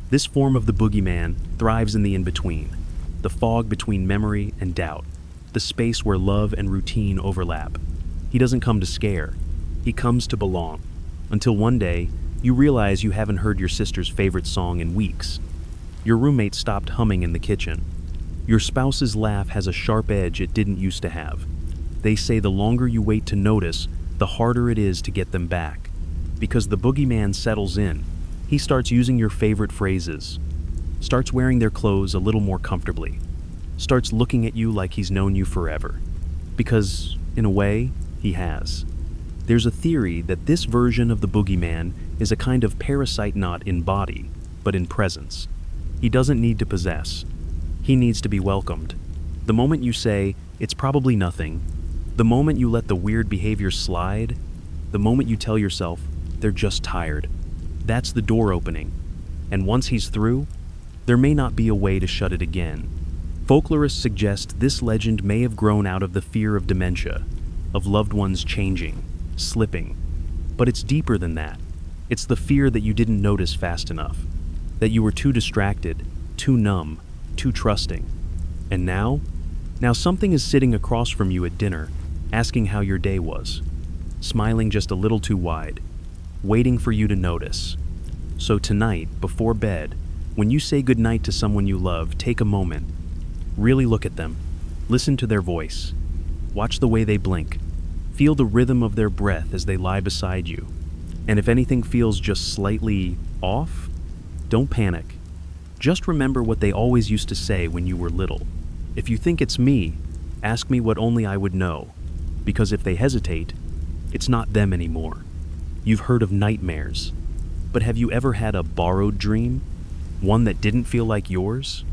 This form of the boogeyman thrives in the in-between, the fog between memory and doubt, the space where love and routine overlap. He doesn't come to scare. He comes to belong. Until one day, you realize you haven't heard your sister's favorite song in weeks. Your roommate stopped humming in the kitchen. Your spouse's laugh has a sharp edge it didn't used to have. They say the longer you wait to notice, the harder it is to get them back. Because the boogeyman settles in. He starts using your favorite phrases, starts wearing their clothes a little more comfortably, starts looking at you like he's known you forever. Because, in a way, he has. There's a theory that this version of the boogeyman is a kind of parasite not in body, but in presence. He doesn't need to possess. He needs to be welcomed. The moment you say, "It's probably nothing," the moment you let the weird behavior slide, the moment you tell yourself, "They're just tired," that's the door opening. And once he's through, there may not be a way to shut it again. Folklorists suggest this legend may have grown out of the fear of dementia, of loved ones changing, slipping. But it's deeper than that. It's the fear that you didn't notice fast enough, that you were too distracted, too numb, too trusting. And now something is sitting across from you at dinner, asking how your day was, smiling just a little too wide, waiting for you to notice. So tonight, before bed, when you say goodnight to someone you love, take a moment. Really look at them. Listen to their voice. Watch the way they blink. Feel the rhythm of their breath as they lie beside you. And if anything feels just slightly off, don't panic. Just remember what they always used to say when you were little. If you think it's me, ask me what only I would know. Because if they hesitate, it's not them anymore. You've heard of nightmares, but have you ever had a borrowed dream? One that didn't feel like yours?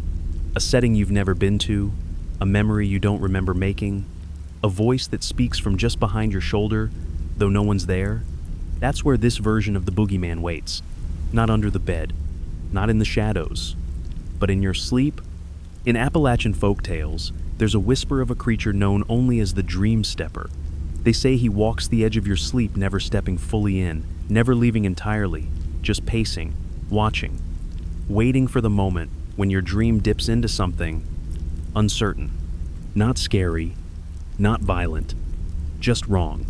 A setting you've never been to? A memory you don't remember making? A voice that speaks from just behind your shoulder, though no one's there? That's where this version of the Boogeyman waits. Not under the bed, not in the shadows, but in your sleep. In Appalachian folktales, there's a whisper of a creature known only as the dream stepper. They say he walks the edge of your sleep, never stepping fully in, never leaving entirely, just pacing, watching, waiting for the moment when your dream dips into something uncertain. Not scary, not violent, just wrong.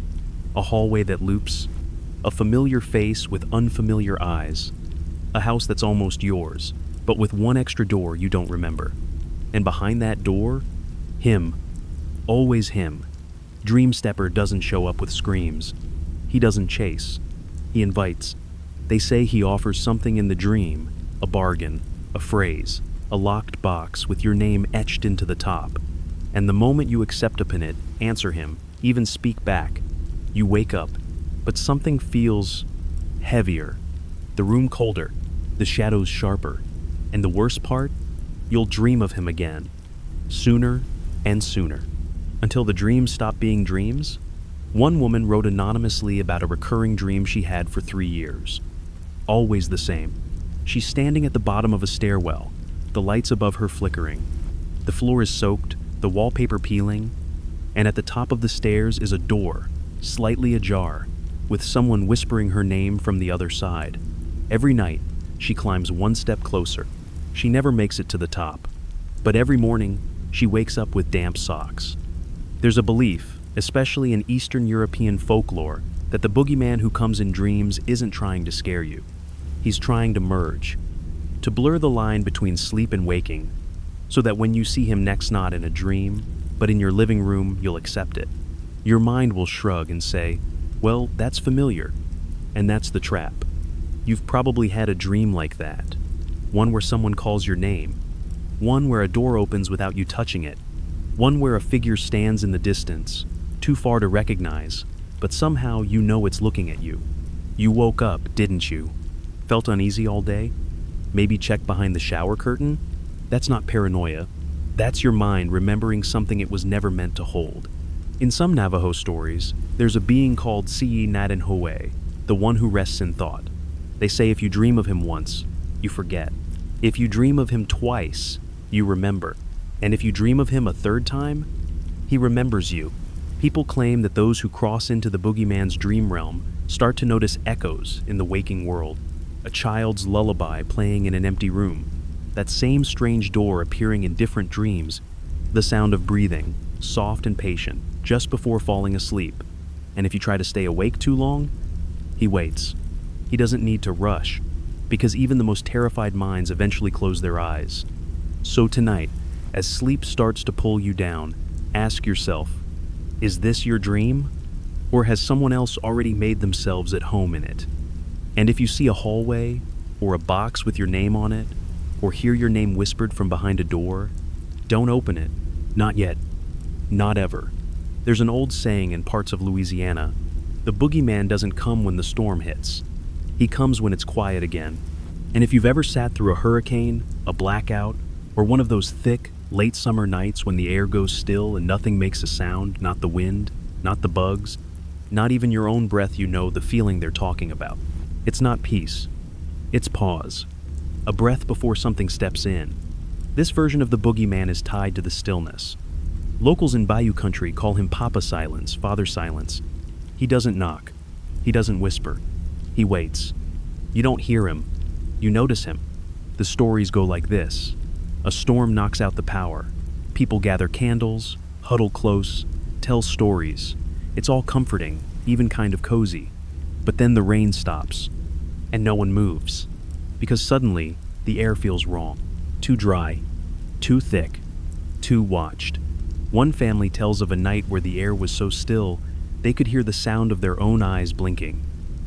A hallway that loops, a familiar face with unfamiliar eyes, a house that's almost yours, but with one extra door you don't remember. And behind that door, him. Always him. Dream Stepper doesn't show up with screams. He doesn't chase. He invites. They say he offers something in the dream, a bargain, a phrase, a locked box with your name etched into the top. And the moment you accept upon it, answer him, even speak back, you wake up, but something feels heavier, the room colder, the shadows sharper, and the worst part, you'll dream of him again, sooner and sooner, until the dreams stop being dreams. One woman wrote anonymously about a recurring dream she had for 3 years. Always the same. She's standing at the bottom of a stairwell, the lights above her flickering. The floor is soaked, the wallpaper peeling, and at the top of the stairs is a door, slightly ajar, with someone whispering her name from the other side. Every night, she climbs one step closer. She never makes it to the top, but every morning, she wakes up with damp socks. There's a belief, especially in Eastern European folklore, that the boogeyman who comes in dreams isn't trying to scare you. He's trying to merge, to blur the line between sleep and waking, so that when you see him next, not in a dream, but in your living room, you'll accept it. Your mind will shrug and say, well, that's familiar, and that's the trap. You've probably had a dream like that, one where someone calls your name, one where a door opens without you touching it, one where a figure stands in the distance, too far to recognize, but somehow you know it's looking at you. You woke up, didn't you? Felt uneasy all day? Maybe checked behind the shower curtain? That's not paranoia. That's your mind remembering something it was never meant to hold. In some Navajo stories, there's a being called Si'i Nadenhoe, the one who rests in thought. They say if you dream of him once, you forget. If you dream of him twice, you remember. And if you dream of him a third time, he remembers you. People claim that those who cross into the boogeyman's dream realm start to notice echoes in the waking world. A child's lullaby playing in an empty room. That same strange door appearing in different dreams. The sound of breathing, soft and patient, just before falling asleep. And if you try to stay awake too long, he waits. He doesn't need to rush, because even the most terrified minds eventually close their eyes. So tonight, as sleep starts to pull you down, ask yourself, is this your dream? Or has someone else already made themselves at home in it? And if you see a hallway, or a box with your name on it, or hear your name whispered from behind a door, don't open it. Not yet. Not ever. There's an old saying in parts of Louisiana, the boogeyman doesn't come when the storm hits. He comes when it's quiet again. And if you've ever sat through a hurricane, a blackout, or one of those thick, late summer nights when the air goes still and nothing makes a sound, not the wind, not the bugs, not even your own breath, you know the feeling they're talking about. It's not peace. It's pause. A breath before something steps in. This version of the boogeyman is tied to the stillness. Locals in Bayou country call him Papa Silence, Father Silence. He doesn't knock. He doesn't whisper. He waits. You don't hear him. You notice him. The stories go like this. A storm knocks out the power. People gather candles, huddle close, tell stories. It's all comforting, even kind of cozy. But then the rain stops, and no one moves. Because suddenly, the air feels wrong. Too dry, too thick, too watched. One family tells of a night where the air was so still they could hear the sound of their own eyes blinking,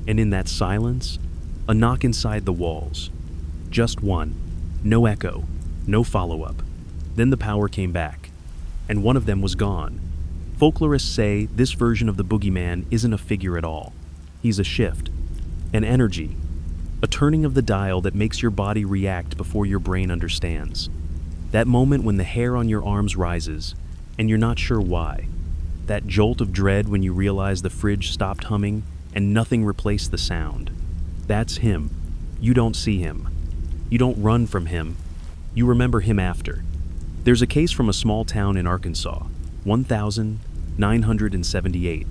and in that silence, a knock inside the walls. Just one. No echo, no follow-up. Then the power came back, and one of them was gone. Folklorists say this version of the boogeyman isn't a figure at all. He's a shift, an energy, a turning of the dial that makes your body react before your brain understands. That moment when the hair on your arms rises, and you're not sure why. That jolt of dread when you realize the fridge stopped humming and nothing replaced the sound. That's him. You don't see him. You don't run from him. You remember him after. There's a case from a small town in Arkansas, 1978.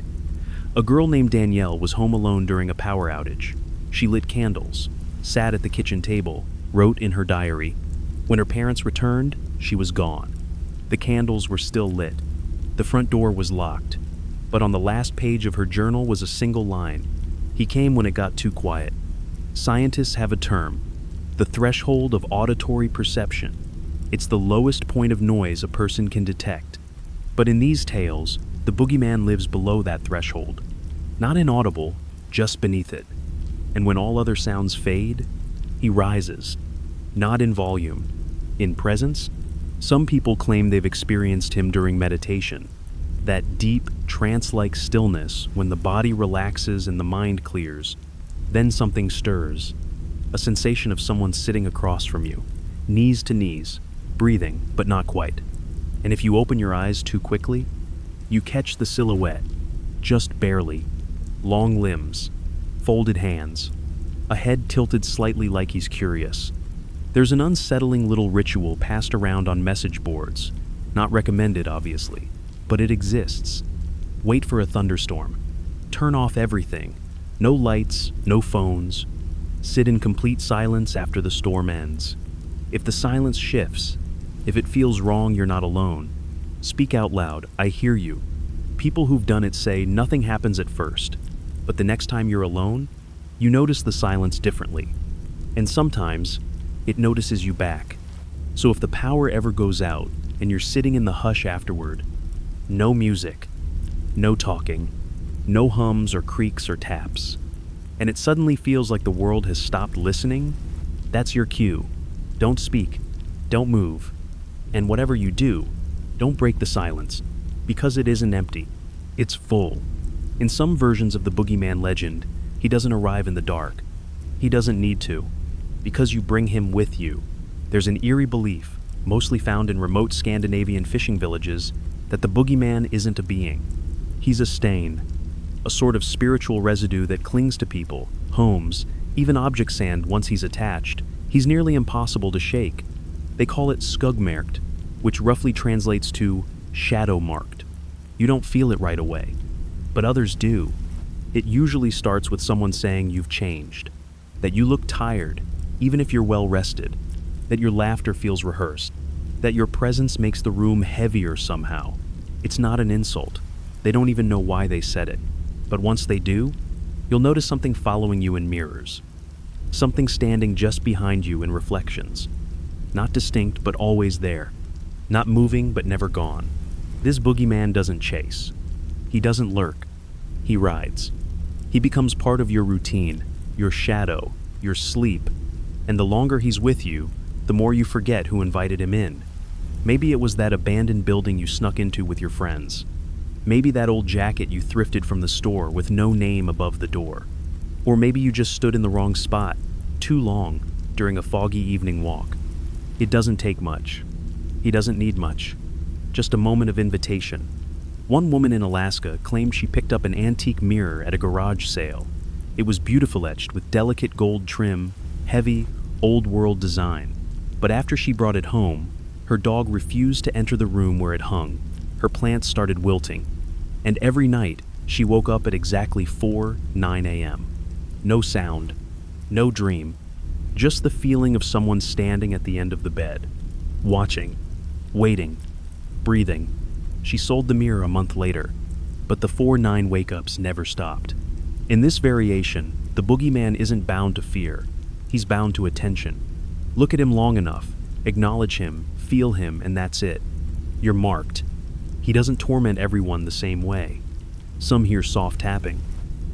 A girl named Danielle was home alone during a power outage. She lit candles, sat at the kitchen table, wrote in her diary. When her parents returned, she was gone. The candles were still lit. The front door was locked. But on the last page of her journal was a single line. He came when it got too quiet. Scientists have a term, the threshold of auditory perception. It's the lowest point of noise a person can detect. But in these tales, the boogeyman lives below that threshold. Not inaudible, just beneath it. And when all other sounds fade, he rises. Not in volume, in presence. Some people claim they've experienced him during meditation. That deep, trance-like stillness when the body relaxes and the mind clears. Then something stirs. A sensation of someone sitting across from you, knees to knees, breathing, but not quite. And if you open your eyes too quickly, you catch the silhouette, just barely. Long limbs, folded hands, a head tilted slightly like he's curious. There's an unsettling little ritual passed around on message boards. Not recommended, obviously, but it exists. Wait for a thunderstorm. Turn off everything. No lights, no phones. Sit in complete silence after the storm ends. If the silence shifts, if it feels wrong, you're not alone. Speak out loud, I hear you. People who've done it say nothing happens at first, but the next time you're alone, you notice the silence differently. And sometimes, it notices you back. So if the power ever goes out and you're sitting in the hush afterward, no music, no talking, no hums or creaks or taps, and it suddenly feels like the world has stopped listening, that's your cue. Don't speak, don't move, and whatever you do, don't break the silence, because it isn't empty, it's full. In some versions of the boogeyman legend, he doesn't arrive in the dark. He doesn't need to, because you bring him with you. There's an eerie belief, mostly found in remote Scandinavian fishing villages, that the boogeyman isn't a being. He's a stain, a sort of spiritual residue that clings to people, homes, even object sand once he's attached. He's nearly impossible to shake. They call it skugmerkt, which roughly translates to shadow-marked. You don't feel it right away, but others do. It usually starts with someone saying you've changed, that you look tired, even if you're well rested, that your laughter feels rehearsed, that your presence makes the room heavier somehow. It's not an insult. They don't even know why they said it. But once they do, you'll notice something following you in mirrors. Something standing just behind you in reflections. Not distinct, but always there. Not moving, but never gone. This boogeyman doesn't chase. He doesn't lurk. He rides. He becomes part of your routine, your shadow, your sleep. And the longer he's with you, the more you forget who invited him in. Maybe it was that abandoned building you snuck into with your friends. Maybe that old jacket you thrifted from the store with no name above the door. Or maybe you just stood in the wrong spot, too long, during a foggy evening walk. It doesn't take much. He doesn't need much. Just a moment of invitation. One woman in Alaska claimed she picked up an antique mirror at a garage sale. It was beautiful, etched with delicate gold trim, heavy, old-world design. But after she brought it home, her dog refused to enter the room where it hung. Her plants started wilting. And every night, she woke up at exactly 4:09 a.m. No sound, no dream, just the feeling of someone standing at the end of the bed, watching, waiting, breathing. She sold the mirror a month later, but the 4:09 wake-ups never stopped. In this variation, the boogeyman isn't bound to fear. He's bound to attention. Look at him long enough, acknowledge him, feel him, and that's it. You're marked. He doesn't torment everyone the same way. Some hear soft tapping.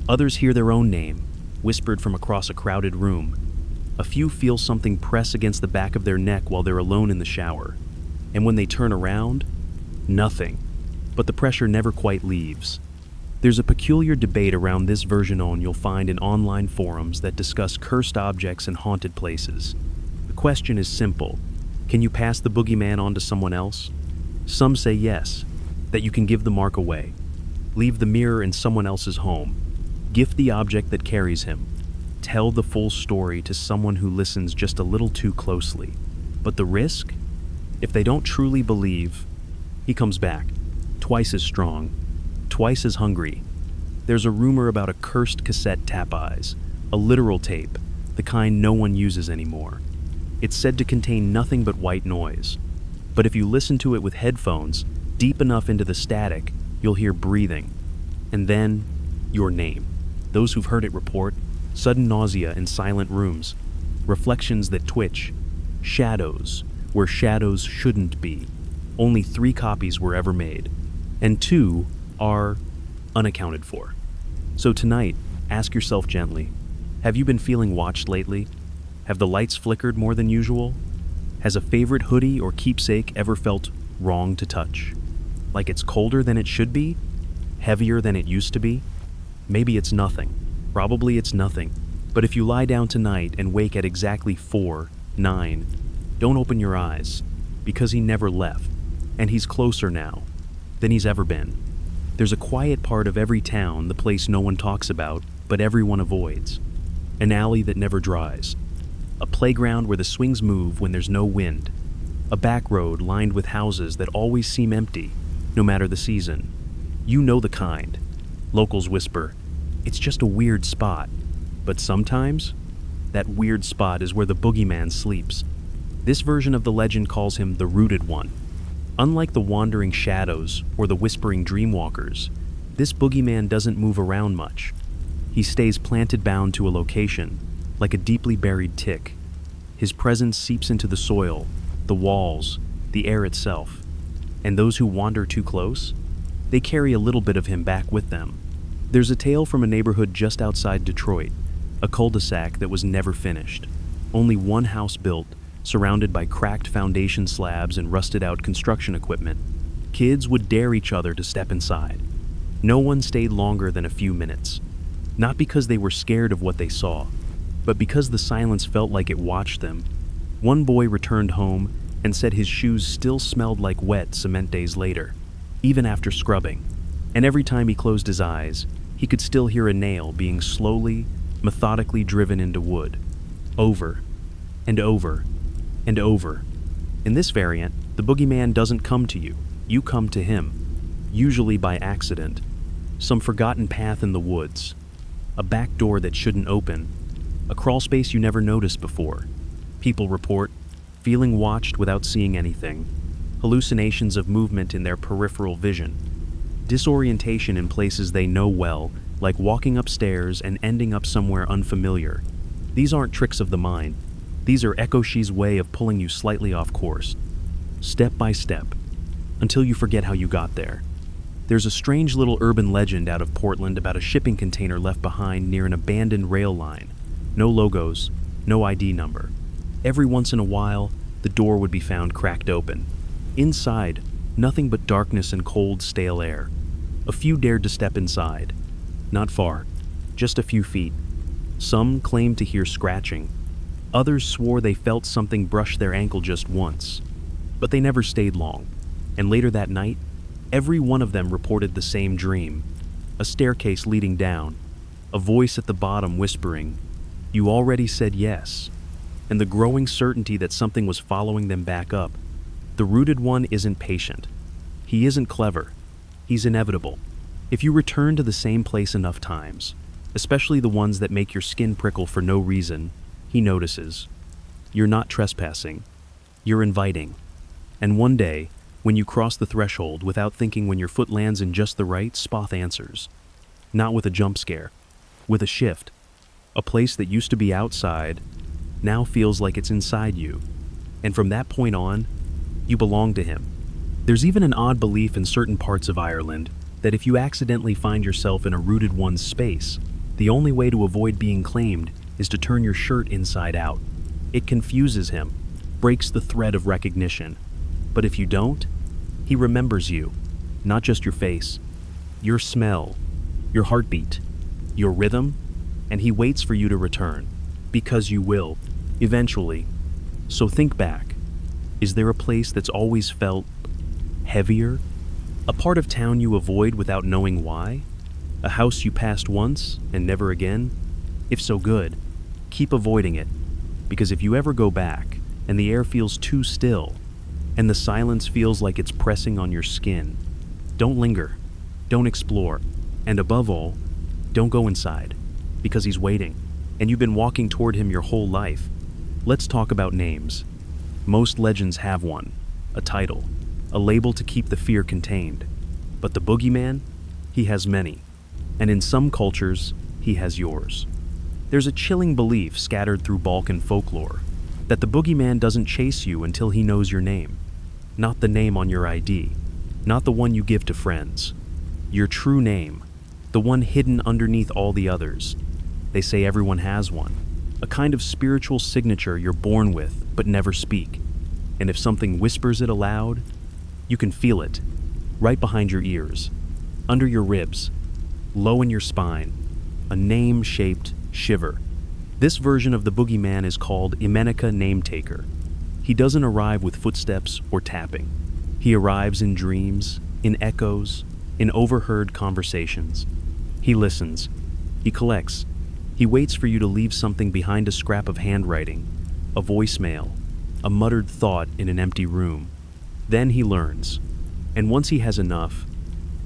Others hear their own name, whispered from across a crowded room. A few feel something press against the back of their neck while they're alone in the shower. And when they turn around, nothing. But the pressure never quite leaves. There's a peculiar debate around this version you'll find in online forums that discuss cursed objects and haunted places. The question is simple. Can you pass the boogeyman on to someone else? Some say yes, that you can give the mark away. Leave the mirror in someone else's home. Gift the object that carries him. Tell the full story to someone who listens just a little too closely. But the risk? If they don't truly believe, he comes back, twice as strong, twice as hungry. There's a rumor about a cursed cassette tap-eyes, a literal tape, the kind no one uses anymore. It's said to contain nothing but white noise. But if you listen to it with headphones, deep enough into the static, you'll hear breathing. And then, your name. Those who've heard it report sudden nausea in silent rooms, reflections that twitch, shadows where shadows shouldn't be. Only 3 copies were ever made, and 2 are unaccounted for. So tonight, ask yourself gently, have you been feeling watched lately? Have the lights flickered more than usual? Has a favorite hoodie or keepsake ever felt wrong to touch? Like it's colder than it should be? Heavier than it used to be? Maybe it's nothing. Probably it's nothing. But if you lie down tonight and wake at exactly 4:09, don't open your eyes, because he never left, and he's closer now than he's ever been. There's a quiet part of every town, the place no one talks about, but everyone avoids. An alley that never dries. A playground where the swings move when there's no wind. A back road lined with houses that always seem empty, no matter the season. You know the kind. Locals whisper, it's just a weird spot. But sometimes, that weird spot is where the boogeyman sleeps. This version of the legend calls him the rooted one. Unlike the wandering shadows or the whispering dreamwalkers, this boogeyman doesn't move around much. He stays planted bound to a location, like a deeply buried tick. His presence seeps into the soil, the walls, the air itself. And those who wander too close, they carry a little bit of him back with them. There's a tale from a neighborhood just outside Detroit, a cul-de-sac that was never finished. Only one house built, surrounded by cracked foundation slabs and rusted-out construction equipment. Kids would dare each other to step inside. No one stayed longer than a few minutes. Not because they were scared of what they saw, but because the silence felt like it watched them. One boy returned home and said his shoes still smelled like wet cement days later, even after scrubbing. And every time he closed his eyes, he could still hear a nail being slowly, methodically driven into wood. Over, and over, and over. In this variant, the boogeyman doesn't come to you, you come to him, usually by accident. Some forgotten path in the woods, a back door that shouldn't open, a crawl space you never noticed before. People report feeling watched without seeing anything, hallucinations of movement in their peripheral vision, disorientation in places they know well, like walking upstairs and ending up somewhere unfamiliar. These aren't tricks of the mind. These are Ekoshi's way of pulling you slightly off course, step by step, until you forget how you got there. There's a strange little urban legend out of Portland about a shipping container left behind near an abandoned rail line. No logos, no ID number. Every once in a while, the door would be found cracked open. Inside, nothing but darkness and cold, stale air. A few dared to step inside. Not far, just a few feet. Some claimed to hear scratching. Others swore they felt something brush their ankle just once. But they never stayed long. And later that night, every one of them reported the same dream. A staircase leading down. A voice at the bottom whispering, "You already said yes." And the growing certainty that something was following them back up. The rooted one isn't patient. He isn't clever. He's inevitable. If you return to the same place enough times, especially the ones that make your skin prickle for no reason, he notices. You're not trespassing. You're inviting. And one day, when you cross the threshold without thinking, when your foot lands in just the right spot, answers. Not with a jump scare, with a shift. A place that used to be outside now feels like it's inside you. And from that point on, you belong to him. There's even an odd belief in certain parts of Ireland that if you accidentally find yourself in a rooted one's space, the only way to avoid being claimed is to turn your shirt inside out. It confuses him, breaks the thread of recognition. But if you don't, he remembers you, not just your face, your smell, your heartbeat, your rhythm, and he waits for you to return, because you will, eventually. So think back. Is there a place that's always felt heavier? A part of town you avoid without knowing why? A house you passed once and never again? If so, good. Keep avoiding it, because if you ever go back and the air feels too still and the silence feels like it's pressing on your skin, don't linger, don't explore, and above all, don't go inside, because he's waiting, and you've been walking toward him your whole life. Let's talk about names. Most legends have one, a title, a label to keep the fear contained. But the boogeyman, he has many, and in some cultures, he has yours. There's a chilling belief scattered through Balkan folklore that the boogeyman doesn't chase you until he knows your name. Not the name on your ID, not the one you give to friends. Your true name, the one hidden underneath all the others. They say everyone has one, a kind of spiritual signature you're born with but never speak. And if something whispers it aloud, you can feel it, right behind your ears, under your ribs, low in your spine, a name-shaped shiver. This version of the boogeyman is called Imenica Nametaker. He doesn't arrive with footsteps or tapping. He arrives in dreams, in echoes, in overheard conversations. He listens. He collects. He waits for you to leave something behind, a scrap of handwriting, a voicemail, a muttered thought in an empty room. Then he learns. And once he has enough,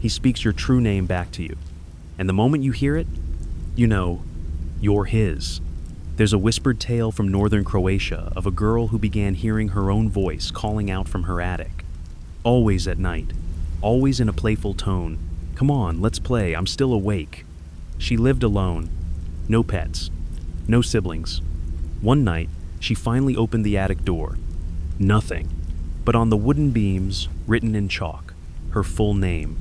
he speaks your true name back to you. And the moment you hear it, you know, you're his. There's a whispered tale from northern Croatia of a girl who began hearing her own voice calling out from her attic. Always at night, always in a playful tone. Come on, let's play, I'm still awake. She lived alone. No pets. No siblings. One night, she finally opened the attic door. Nothing. But on the wooden beams, written in chalk, her full name,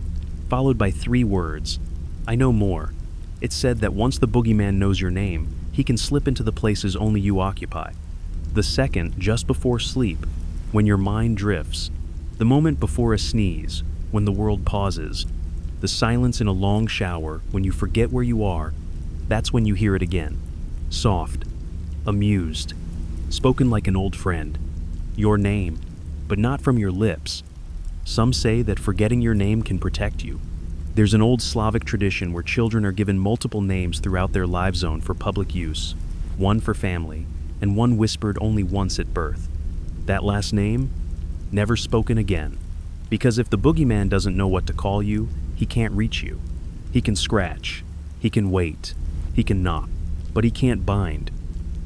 followed by 3 words. I know more. It said that once the boogeyman knows your name, he can slip into the places only you occupy. The second, just before sleep, when your mind drifts. The moment before a sneeze, when the world pauses. The silence in a long shower, when you forget where you are. That's when you hear it again. Soft, amused, spoken like an old friend. Your name, but not from your lips. Some say that forgetting your name can protect you. There's an old Slavic tradition where children are given multiple names throughout their life zone for public use, one for family, and one whispered only once at birth. That last name, never spoken again. Because if the boogeyman doesn't know what to call you, he can't reach you. He can scratch, he can wait, he can knock, but he can't bind.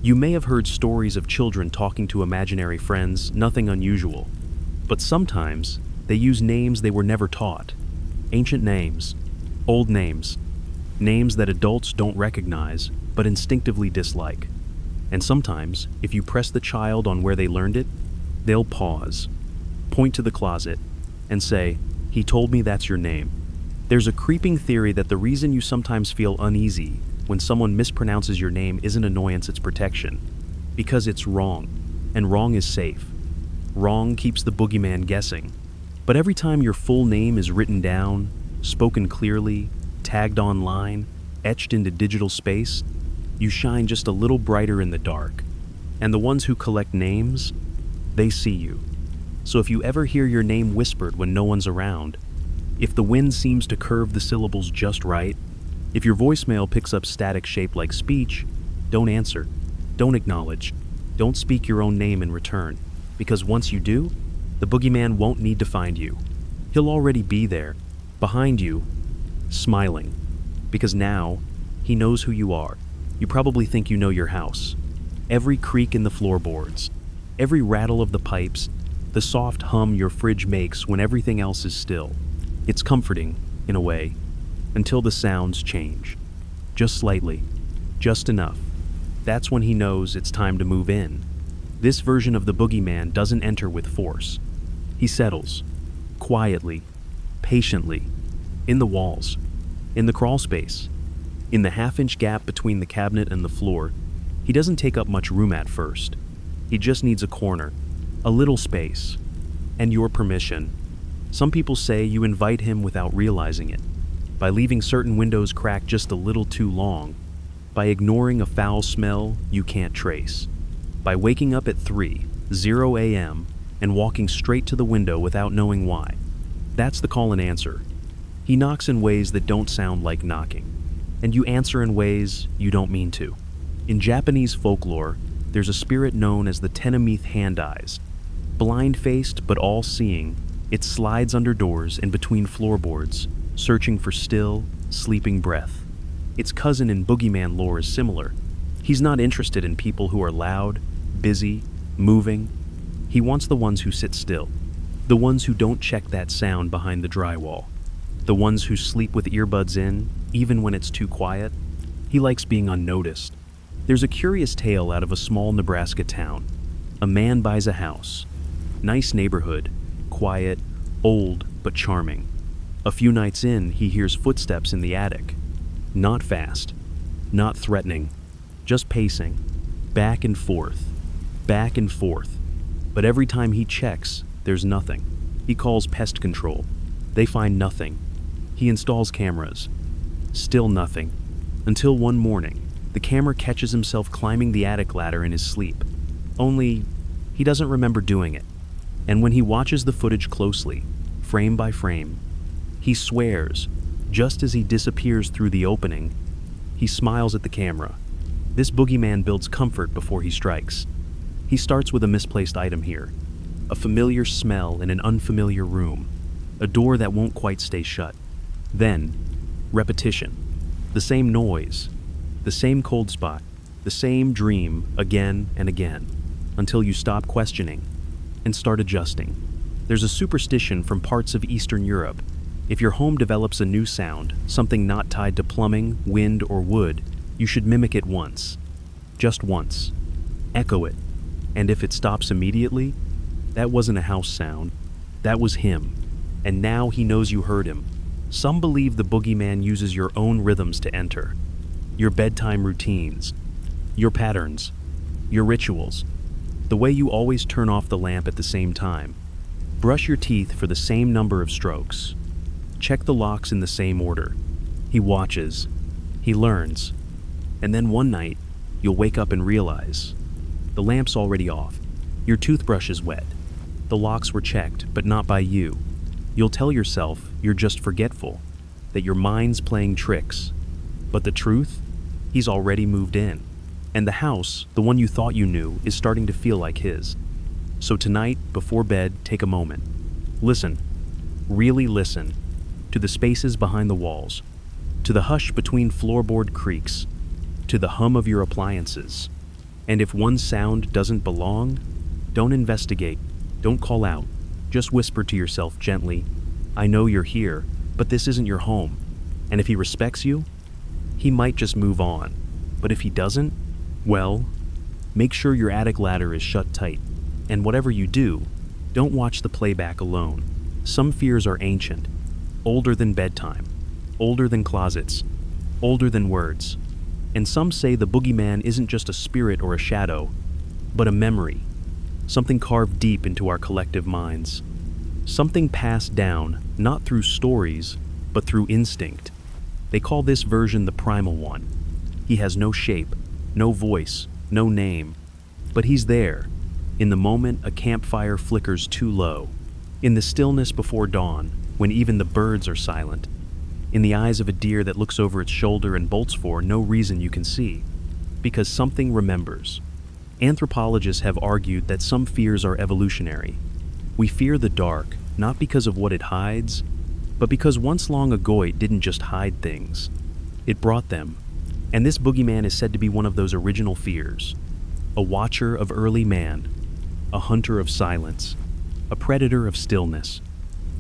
You may have heard stories of children talking to imaginary friends, nothing unusual. But sometimes, they use names they were never taught. Ancient names, old names, names that adults don't recognize but instinctively dislike. And sometimes, if you press the child on where they learned it, they'll pause, point to the closet, and say, "He told me that's your name." There's a creeping theory that the reason you sometimes feel uneasy when someone mispronounces your name isn't annoyance, it's protection. Because it's wrong, and wrong is safe. Wrong keeps the boogeyman guessing. But every time your full name is written down, spoken clearly, tagged online, etched into digital space, you shine just a little brighter in the dark. And the ones who collect names, they see you. So if you ever hear your name whispered when no one's around, if the wind seems to curve the syllables just right, if your voicemail picks up static shape like speech, don't answer, don't acknowledge, don't speak your own name in return. Because once you do, the boogeyman won't need to find you. He'll already be there, behind you, smiling. Because now, he knows who you are. You probably think you know your house. Every creak in the floorboards, every rattle of the pipes, the soft hum your fridge makes when everything else is still. It's comforting, in a way, until the sounds change. Just slightly, just enough. That's when he knows it's time to move in. This version of the boogeyman doesn't enter with force. He settles, quietly, patiently, in the walls, in the crawl space, in the half-inch gap between the cabinet and the floor. He doesn't take up much room at first. He just needs a corner, a little space, and your permission. Some people say you invite him without realizing it, by leaving certain windows cracked just a little too long, by ignoring a foul smell you can't trace, by waking up at 3:00 a.m. and walking straight to the window without knowing why. That's the call and answer. He knocks in ways that don't sound like knocking, and you answer in ways you don't mean to. In Japanese folklore, there's a spirit known as the Tenemith Hand Eyes. Blind-faced but all-seeing, it slides under doors and between floorboards, searching for still, sleeping breath. Its cousin in Boogeyman lore is similar. He's not interested in people who are loud, busy, moving. He wants the ones who sit still, the ones who don't check that sound behind the drywall, the ones who sleep with earbuds in, even when it's too quiet. He likes being unnoticed. There's a curious tale out of a small Nebraska town. A man buys a house. Nice neighborhood, quiet, old, but charming. A few nights in, he hears footsteps in the attic. Not fast, not threatening, just pacing, back and forth, back and forth. But every time he checks, there's nothing. He calls pest control. They find nothing. He installs cameras. Still nothing. Until one morning, the camera catches himself climbing the attic ladder in his sleep. Only, he doesn't remember doing it. And when he watches the footage closely, frame by frame, he swears, just as he disappears through the opening, he smiles at the camera. This boogeyman builds comfort before he strikes. He starts with a misplaced item here, a familiar smell in an unfamiliar room, a door that won't quite stay shut. Then, repetition, the same noise, the same cold spot, the same dream again and again, until you stop questioning and start adjusting. There's a superstition from parts of Eastern Europe. If your home develops a new sound, something not tied to plumbing, wind, or wood, you should mimic it once. Just once. Echo it. And if it stops immediately, that wasn't a house sound. That was him. And now he knows you heard him. Some believe the boogeyman uses your own rhythms to enter. Your bedtime routines. Your patterns. Your rituals. The way you always turn off the lamp at the same time. Brush your teeth for the same number of strokes. Check the locks in the same order. He watches. He learns. And then one night, you'll wake up and realize the lamp's already off. Your toothbrush is wet. The locks were checked, but not by you. You'll tell yourself you're just forgetful, that your mind's playing tricks. But the truth? He's already moved in. And the house, the one you thought you knew, is starting to feel like his. So tonight, before bed, take a moment. Listen. Really listen. To the spaces behind the walls. To the hush between floorboard creaks. To the hum of your appliances. And if one sound doesn't belong, don't investigate. Don't call out. Just whisper to yourself gently, I know you're here, but this isn't your home. And if he respects you, he might just move on. But if he doesn't, well, make sure your attic ladder is shut tight. And whatever you do, don't watch the playback alone. Some fears are ancient, older than bedtime, older than closets, older than words. And some say the boogeyman isn't just a spirit or a shadow, but a memory, something carved deep into our collective minds. Something passed down, not through stories, but through instinct. They call this version the primal one. He has no shape, no voice, no name, but he's there, in the moment a campfire flickers too low, in the stillness before dawn, when even the birds are silent, in the eyes of a deer that looks over its shoulder and bolts for no reason you can see, because something remembers. Anthropologists have argued that some fears are evolutionary. We fear the dark, not because of what it hides, but because once long ago it didn't just hide things. It brought them. And this boogeyman is said to be one of those original fears. A watcher of early man, a hunter of silence, a predator of stillness.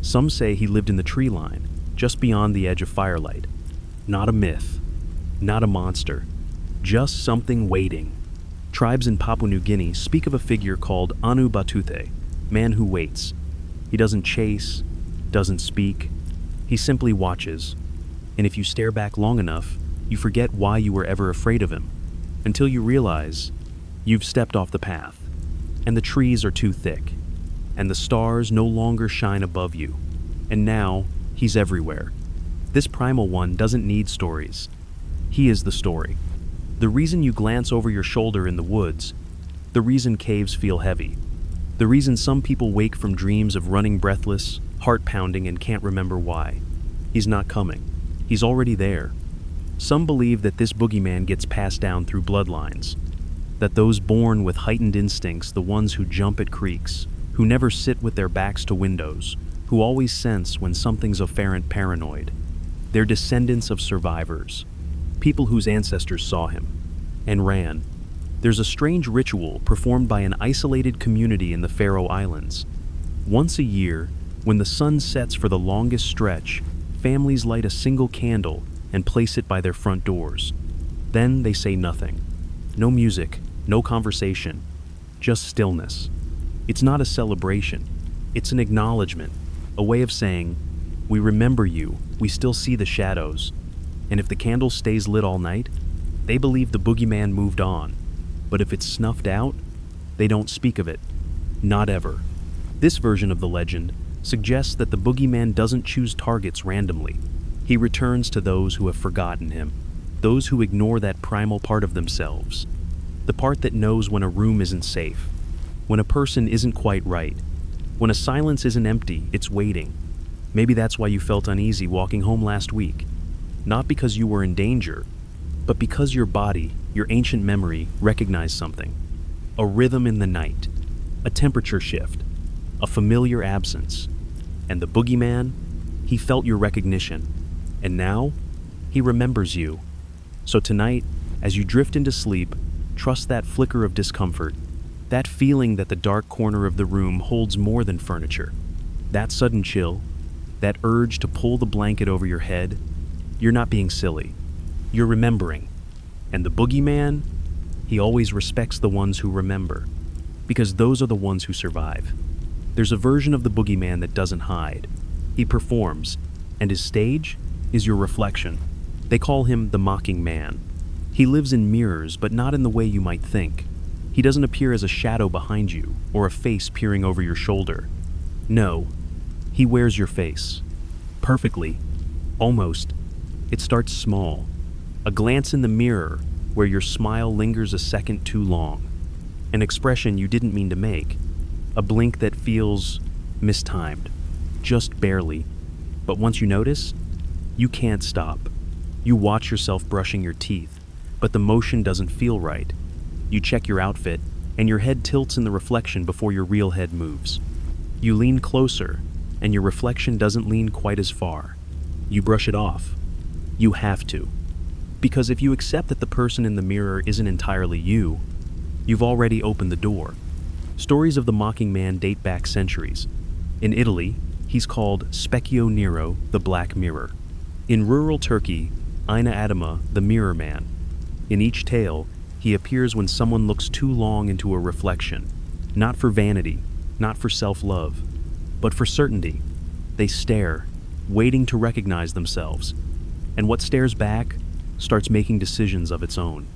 Some say he lived in the tree line, just beyond the edge of firelight. Not a myth, not a monster, just something waiting. Tribes in Papua New Guinea speak of a figure called Anu Batute, man who waits. He doesn't chase, doesn't speak. He simply watches. And if you stare back long enough, you forget why you were ever afraid of him, until you realize you've stepped off the path, and the trees are too thick, and the stars no longer shine above you, and now he's everywhere. This primal one doesn't need stories. He is the story. The reason you glance over your shoulder in the woods, the reason caves feel heavy, the reason some people wake from dreams of running breathless, heart pounding, and can't remember why. He's not coming. He's already there. Some believe that this boogeyman gets passed down through bloodlines, that those born with heightened instincts, the ones who jump at creaks, who never sit with their backs to windows, who always sense when something's afferent paranoid, they're descendants of survivors, people whose ancestors saw him and ran. There's a strange ritual performed by an isolated community in the Faroe Islands. Once a year, when the sun sets for the longest stretch, families light a single candle and place it by their front doors. Then they say nothing. No music, no conversation, just stillness. It's not a celebration. It's an acknowledgement, a way of saying, we remember you, we still see the shadows. And if the candle stays lit all night, they believe the boogeyman moved on. But if it's snuffed out, they don't speak of it. Not ever. This version of the legend suggests that the boogeyman doesn't choose targets randomly. He returns to those who have forgotten him, those who ignore that primal part of themselves, the part that knows when a room isn't safe, when a person isn't quite right, when a silence isn't empty, it's waiting. Maybe that's why you felt uneasy walking home last week. Not because you were in danger, but because your body, your ancient memory, recognized something. A rhythm in the night, a temperature shift, a familiar absence. And the boogeyman, he felt your recognition. And now, he remembers you. So tonight, as you drift into sleep, trust that flicker of discomfort, that feeling that the dark corner of the room holds more than furniture, that sudden chill, that urge to pull the blanket over your head. You're not being silly. You're remembering. And the boogeyman, he always respects the ones who remember, because those are the ones who survive. There's a version of the boogeyman that doesn't hide. He performs, and his stage is your reflection. They call him the mocking man. He lives in mirrors, but not in the way you might think. He doesn't appear as a shadow behind you, or a face peering over your shoulder. No, he wears your face. Perfectly. Almost. It starts small. A glance in the mirror, where your smile lingers a second too long. An expression you didn't mean to make. A blink that feels mistimed. Just barely. But once you notice, you can't stop. You watch yourself brushing your teeth, but the motion doesn't feel right. You check your outfit, and your head tilts in the reflection before your real head moves. You lean closer, and your reflection doesn't lean quite as far. You brush it off. You have to. Because if you accept that the person in the mirror isn't entirely you, you've already opened the door. Stories of the mocking man date back centuries. In Italy, he's called Specchio Nero, the Black Mirror. In rural Turkey, Ayna Adama, the Mirror Man. In each tale, he appears when someone looks too long into a reflection, not for vanity, not for self-love, but for certainty. They stare, waiting to recognize themselves, and what stares back starts making decisions of its own.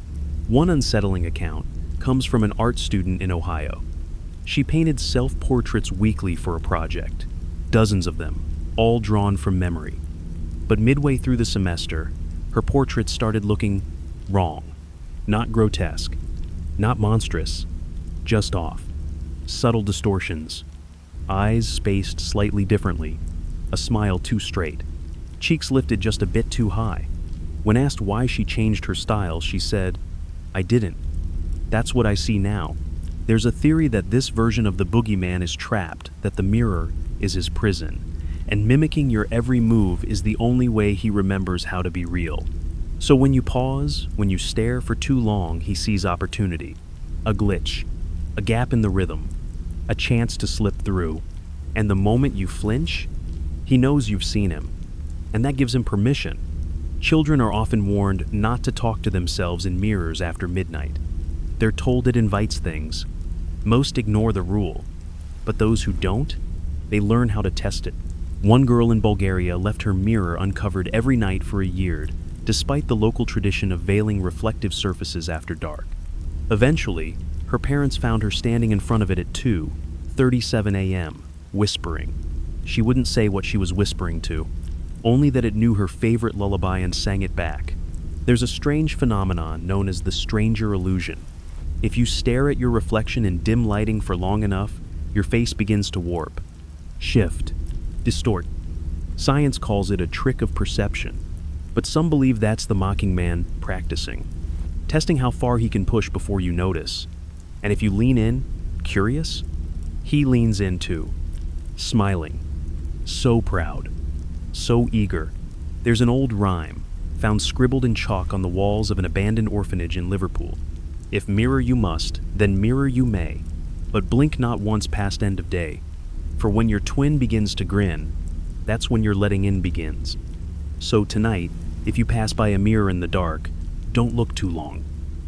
One unsettling account comes from an art student in Ohio. She painted self-portraits weekly for a project, dozens of them, all drawn from memory. But midway through the semester, her portraits started looking wrong. Not grotesque, not monstrous, just off. Subtle distortions. Eyes spaced slightly differently, a smile too straight, cheeks lifted just a bit too high. When asked why she changed her style, she said, "I didn't. That's what I see now." There's a theory that this version of the boogeyman is trapped, that the mirror is his prison, and mimicking your every move is the only way he remembers how to be real. So when you pause, when you stare for too long, he sees opportunity, a glitch, a gap in the rhythm, a chance to slip through. And the moment you flinch, he knows you've seen him, and that gives him permission. Children are often warned not to talk to themselves in mirrors after midnight. They're told it invites things. Most ignore the rule, but those who don't, they learn how to test it. One girl in Bulgaria left her mirror uncovered every night for a year, despite the local tradition of veiling reflective surfaces after dark. Eventually, her parents found her standing in front of it at 2:37 a.m., whispering. She wouldn't say what she was whispering to, only that it knew her favorite lullaby and sang it back. There's a strange phenomenon known as the stranger illusion. If you stare at your reflection in dim lighting for long enough, your face begins to warp, shift, distort. Science calls it a trick of perception, but some believe that's the mocking man practicing, testing how far he can push before you notice. And if you lean in, curious, he leans in too, smiling, so proud, so eager. There's an old rhyme, found scribbled in chalk on the walls of an abandoned orphanage in Liverpool. If mirror you must, then mirror you may, but blink not once past end of day. For when your twin begins to grin, that's when your letting in begins. So tonight, if you pass by a mirror in the dark, don't look too long.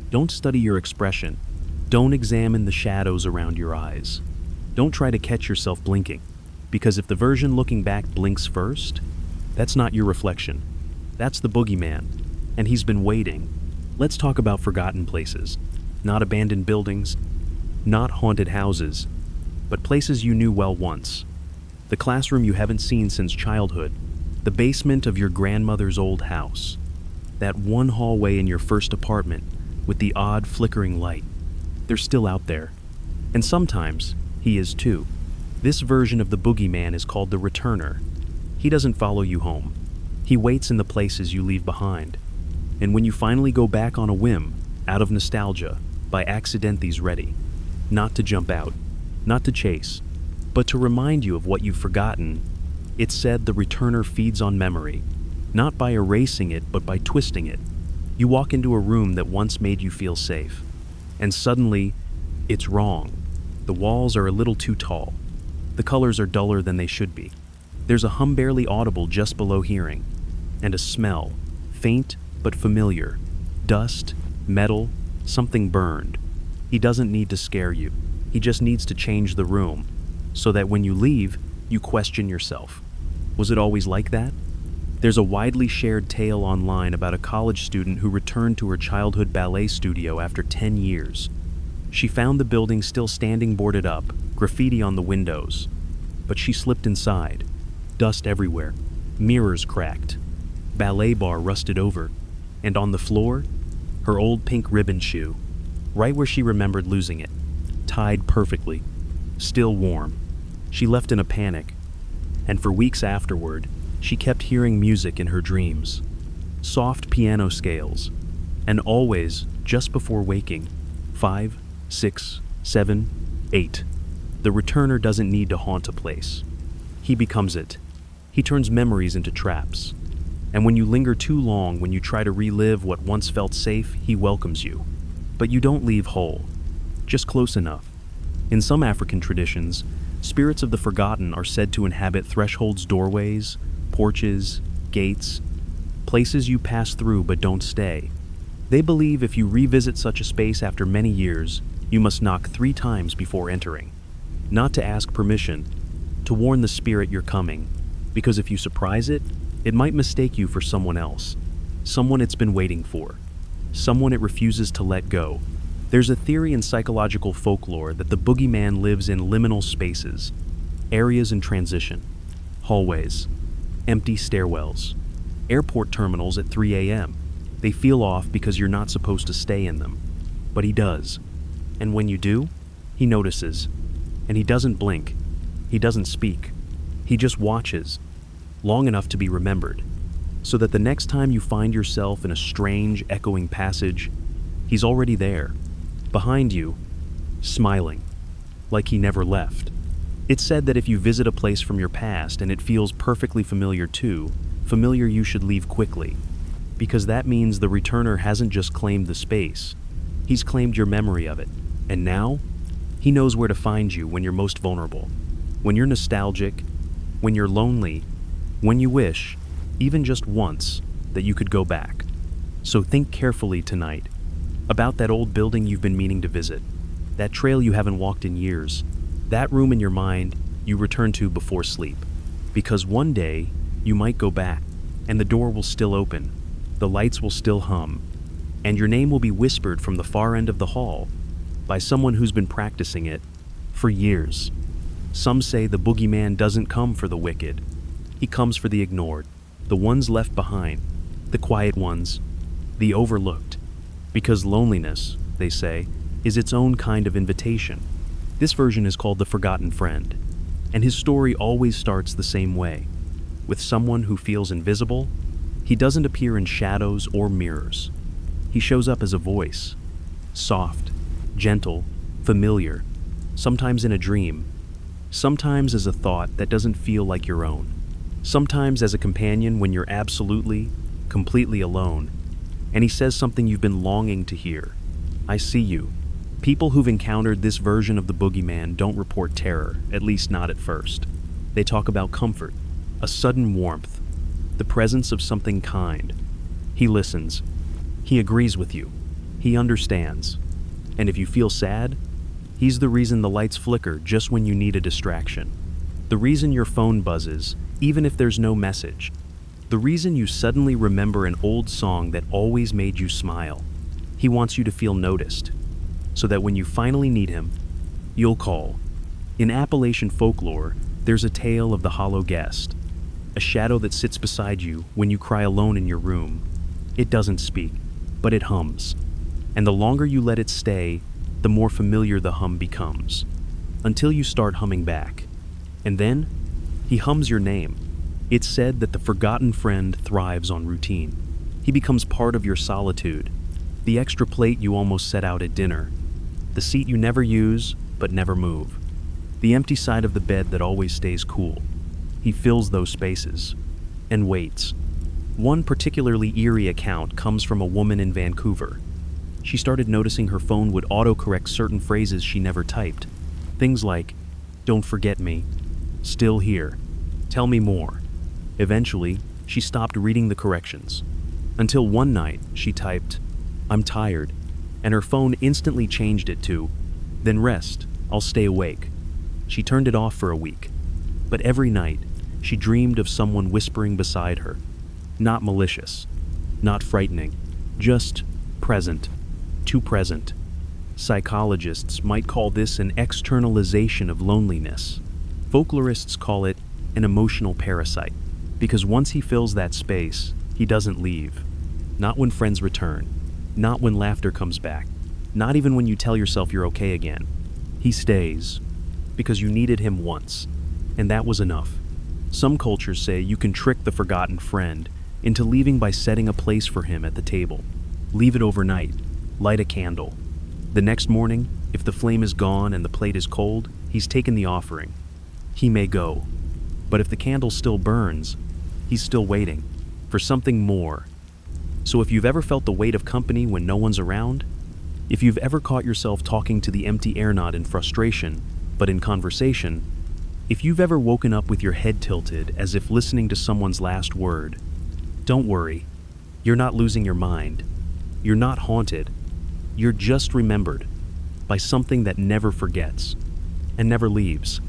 Don't study your expression. Don't examine the shadows around your eyes. Don't try to catch yourself blinking, because if the version looking back blinks first, that's not your reflection. That's the boogeyman, and he's been waiting. Let's talk about forgotten places. Not abandoned buildings, not haunted houses, but places you knew well once. The classroom you haven't seen since childhood, the basement of your grandmother's old house, that one hallway in your first apartment with the odd flickering light. They're still out there. And sometimes, he is too. This version of the boogeyman is called the returner. He doesn't follow you home. He waits in the places you leave behind. And when you finally go back on a whim, out of nostalgia, by accident he's ready. Not to jump out, not to chase, but to remind you of what you've forgotten. It's said the returner feeds on memory, not by erasing it, but by twisting it. You walk into a room that once made you feel safe, and suddenly, it's wrong. The walls are a little too tall. The colors are duller than they should be. There's a hum barely audible just below hearing, and a smell, faint but familiar. Dust, metal, something burned. He doesn't need to scare you. He just needs to change the room, so that when you leave, you question yourself. Was it always like that? There's a widely shared tale online about a college student who returned to her childhood ballet studio after 10 years. She found the building still standing boarded up, graffiti on the windows. But she slipped inside. Dust everywhere. Mirrors cracked. Ballet bar rusted over. And on the floor, her old pink ribbon shoe, right where she remembered losing it, tied perfectly, still warm. She left in a panic, and for weeks afterward, she kept hearing music in her dreams, soft piano scales, and always, just before waking, 5, 6, 7, 8. The returner doesn't need to haunt a place. He becomes it. He turns memories into traps. And when you linger too long, when you try to relive what once felt safe, he welcomes you. But you don't leave whole, just close enough. In some African traditions, spirits of the forgotten are said to inhabit thresholds, doorways, porches, gates, places you pass through but don't stay. They believe if you revisit such a space after many years, you must knock 3 times before entering. Not to ask permission, to warn the spirit you're coming, because if you surprise it, it might mistake you for someone else, someone it's been waiting for, someone it refuses to let go. There's a theory in psychological folklore that the boogeyman lives in liminal spaces, areas in transition, hallways, empty stairwells, airport terminals at 3 a.m. They feel off because you're not supposed to stay in them, but he does. And when you do, he notices, and he doesn't blink, he doesn't speak, he just watches, long enough to be remembered, so that the next time you find yourself in a strange, echoing passage, he's already there, behind you, smiling, like he never left. It's said that if you visit a place from your past and it feels perfectly familiar too, familiar you should leave quickly, because that means the returner hasn't just claimed the space, he's claimed your memory of it, and now, he knows where to find you when you're most vulnerable, when you're nostalgic, when you're lonely, when you wish, even just once, that you could go back. So think carefully tonight about that old building you've been meaning to visit, that trail you haven't walked in years, that room in your mind you return to before sleep. Because one day, you might go back, and the door will still open, the lights will still hum, and your name will be whispered from the far end of the hall by someone who's been practicing it for years. Some say the boogeyman doesn't come for the wicked. He comes for the ignored, the ones left behind, the quiet ones, the overlooked. Because loneliness, they say, is its own kind of invitation. This version is called The Forgotten Friend, and his story always starts the same way. With someone who feels invisible, he doesn't appear in shadows or mirrors. He shows up as a voice, soft, gentle, familiar, sometimes in a dream, sometimes as a thought that doesn't feel like your own, sometimes as a companion when you're absolutely, completely alone, and he says something you've been longing to hear. I see you. People who've encountered this version of the boogeyman don't report terror, at least not at first. They talk about comfort, a sudden warmth, the presence of something kind. He listens. He agrees with you. He understands. And if you feel sad, he's the reason the lights flicker just when you need a distraction. The reason your phone buzzes, even if there's no message. The reason you suddenly remember an old song that always made you smile. He wants you to feel noticed, so that when you finally need him, you'll call. In Appalachian folklore, there's a tale of the hollow guest, a shadow that sits beside you when you cry alone in your room. It doesn't speak, but it hums. And the longer you let it stay, the more familiar the hum becomes, until you start humming back. And then, he hums your name. It's said that the forgotten friend thrives on routine. He becomes part of your solitude, the extra plate you almost set out at dinner, the seat you never use but never move, the empty side of the bed that always stays cool. He fills those spaces and waits. One particularly eerie account comes from a woman in Vancouver. She started noticing her phone would autocorrect certain phrases she never typed. Things like, "Don't forget me," "Still here," "Tell me more." Eventually, she stopped reading the corrections. Until one night, she typed, "I'm tired," and her phone instantly changed it to, "Then rest, I'll stay awake." She turned it off for a week. But every night, she dreamed of someone whispering beside her. Not malicious, not frightening, just present. Too present. Psychologists might call this an externalization of loneliness. Folklorists call it an emotional parasite, because once he fills that space, he doesn't leave. Not when friends return, not when laughter comes back, not even when you tell yourself you're okay again. He stays, because you needed him once, and that was enough. Some cultures say you can trick the forgotten friend into leaving by setting a place for him at the table. Leave it overnight. Light a candle. The next morning, if the flame is gone and the plate is cold, he's taken the offering. He may go. But if the candle still burns, he's still waiting for something more. So if you've ever felt the weight of company when no one's around, if you've ever caught yourself talking to the empty air not in frustration, but in conversation, if you've ever woken up with your head tilted as if listening to someone's last word, don't worry. You're not losing your mind. You're not haunted. You're just remembered by something that never forgets and never leaves,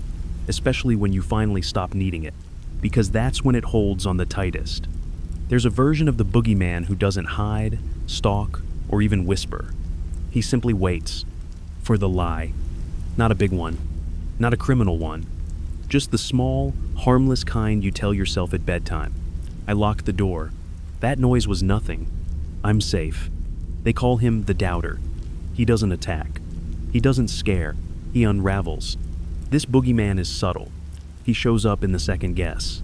especially when you finally stop needing it, because that's when it holds on the tightest. There's a version of the boogeyman who doesn't hide, stalk, or even whisper. He simply waits for the lie. Not a big one, not a criminal one, just the small, harmless kind you tell yourself at bedtime. I locked the door. That noise was nothing. I'm safe. They call him the doubter. He doesn't attack. He doesn't scare. He unravels. This boogeyman is subtle. He shows up in the second guess,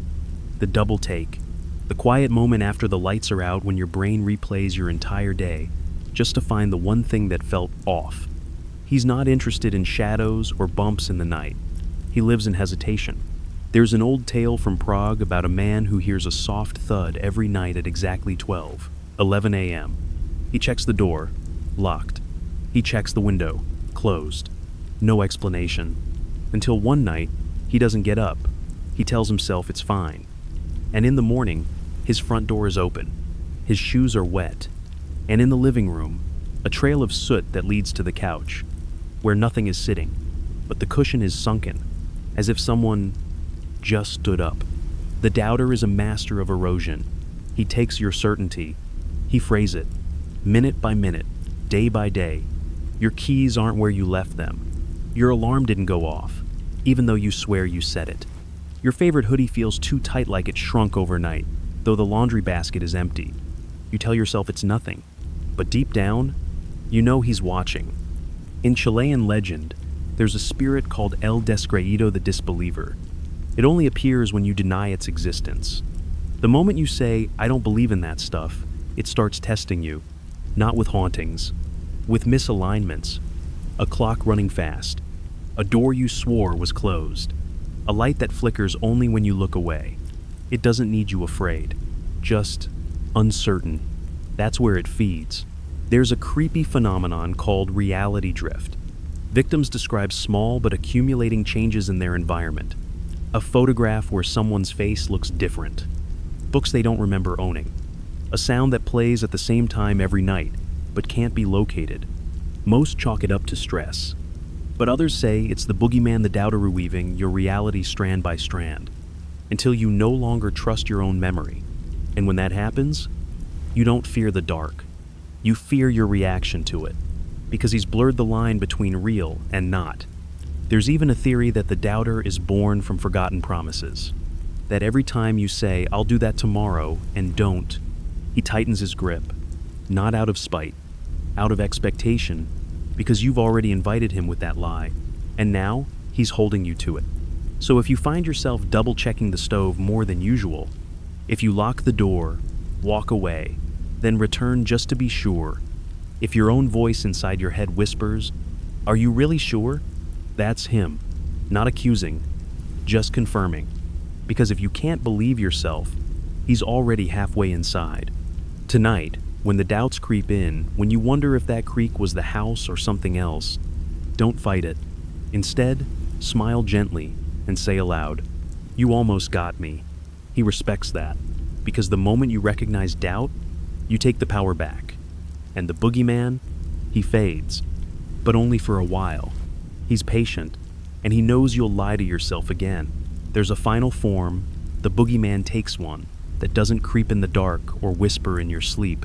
the double take, the quiet moment after the lights are out when your brain replays your entire day just to find the one thing that felt off. He's not interested in shadows or bumps in the night. He lives in hesitation. There's an old tale from Prague about a man who hears a soft thud every night at exactly 11 a.m. He checks the door, locked. He checks the window, closed. No explanation. Until one night, he doesn't get up. He tells himself it's fine. And in the morning, his front door is open. His shoes are wet. And in the living room, a trail of soot that leads to the couch, where nothing is sitting, but the cushion is sunken, as if someone just stood up. The doubter is a master of erosion. He takes your certainty. He frays it, minute by minute, day by day. Your keys aren't where you left them. Your alarm didn't go off, even though you swear you set it. Your favorite hoodie feels too tight like it shrunk overnight, though the laundry basket is empty. You tell yourself it's nothing, but deep down, you know he's watching. In Chilean legend, there's a spirit called El Descreído, the disbeliever. It only appears when you deny its existence. The moment you say, I don't believe in that stuff, it starts testing you, not with hauntings, with misalignments, a clock running fast, a door you swore was closed, a light that flickers only when you look away. It doesn't need you afraid, just uncertain. That's where it feeds. There's a creepy phenomenon called reality drift. Victims describe small but accumulating changes in their environment. A photograph where someone's face looks different. Books they don't remember owning. A sound that plays at the same time every night, but can't be located. Most chalk it up to stress. But others say it's the boogeyman, the doubter weaving your reality strand by strand, until you no longer trust your own memory. And when that happens, you don't fear the dark. You fear your reaction to it, because he's blurred the line between real and not. There's even a theory that the doubter is born from forgotten promises. That every time you say, I'll do that tomorrow, and don't, he tightens his grip. Not out of spite, out of expectation, because you've already invited him with that lie, and now he's holding you to it. So if you find yourself double-checking the stove more than usual, if you lock the door, walk away, then return just to be sure, if your own voice inside your head whispers, are you really sure? That's him, not accusing, just confirming. Because if you can't believe yourself, he's already halfway inside. Tonight, when the doubts creep in, when you wonder if that creak was the house or something else, don't fight it. Instead, smile gently and say aloud, you almost got me. He respects that, because the moment you recognize doubt, you take the power back. And the boogeyman, he fades, but only for a while. He's patient, and he knows you'll lie to yourself again. There's a final form, the boogeyman takes one, that doesn't creep in the dark or whisper in your sleep.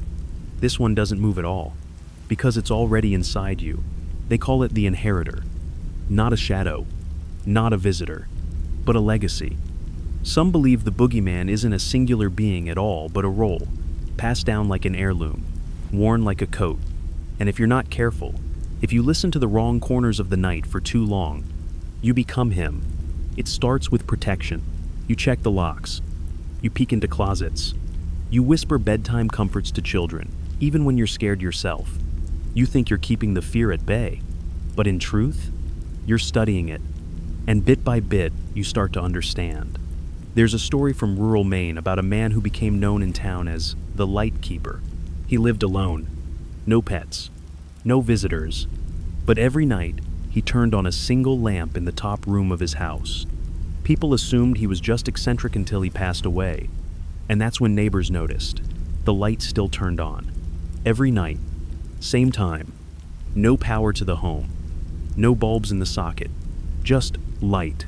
This one doesn't move at all, because it's already inside you. They call it the inheritor. Not a shadow, not a visitor, but a legacy. Some believe the boogeyman isn't a singular being at all, but a role, passed down like an heirloom, worn like a coat. And if you're not careful, if you listen to the wrong corners of the night for too long, you become him. It starts with protection. You check the locks. You peek into closets. You whisper bedtime comforts to children, even when you're scared yourself. You think you're keeping the fear at bay, but in truth, you're studying it. And bit by bit, you start to understand. There's a story from rural Maine about a man who became known in town as the Light Keeper. He lived alone, no pets, no visitors, but every night he turned on a single lamp in the top room of his house. People assumed he was just eccentric until he passed away, and that's when neighbors noticed. The light still turned on. Every night, same time, no power to the home, no bulbs in the socket, just light.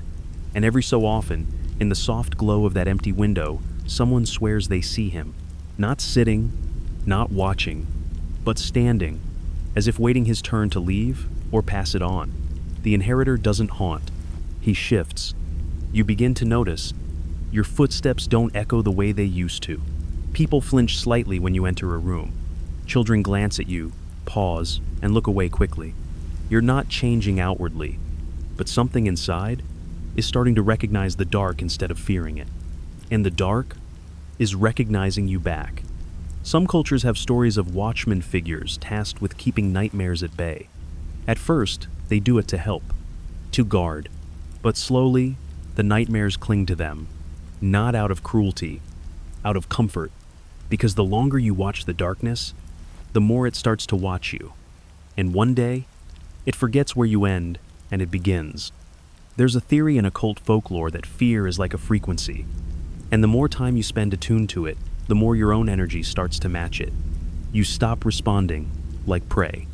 And every so often, in the soft glow of that empty window, someone swears they see him, not sitting, not watching, but standing, as if waiting his turn to leave or pass it on. The inheritor doesn't haunt, he shifts. You begin to notice. Your footsteps don't echo the way they used to. People flinch slightly when you enter a room. Children glance at you, pause, and look away quickly. You're not changing outwardly, but something inside is starting to recognize the dark instead of fearing it. And the dark is recognizing you back. Some cultures have stories of watchman figures tasked with keeping nightmares at bay. At first, they do it to help, to guard. But slowly, the nightmares cling to them, not out of cruelty, out of comfort, because the longer you watch the darkness, the more it starts to watch you. And one day, it forgets where you end and it begins. There's a theory in occult folklore that fear is like a frequency, and the more time you spend attuned to it, the more your own energy starts to match it. You stop responding like prey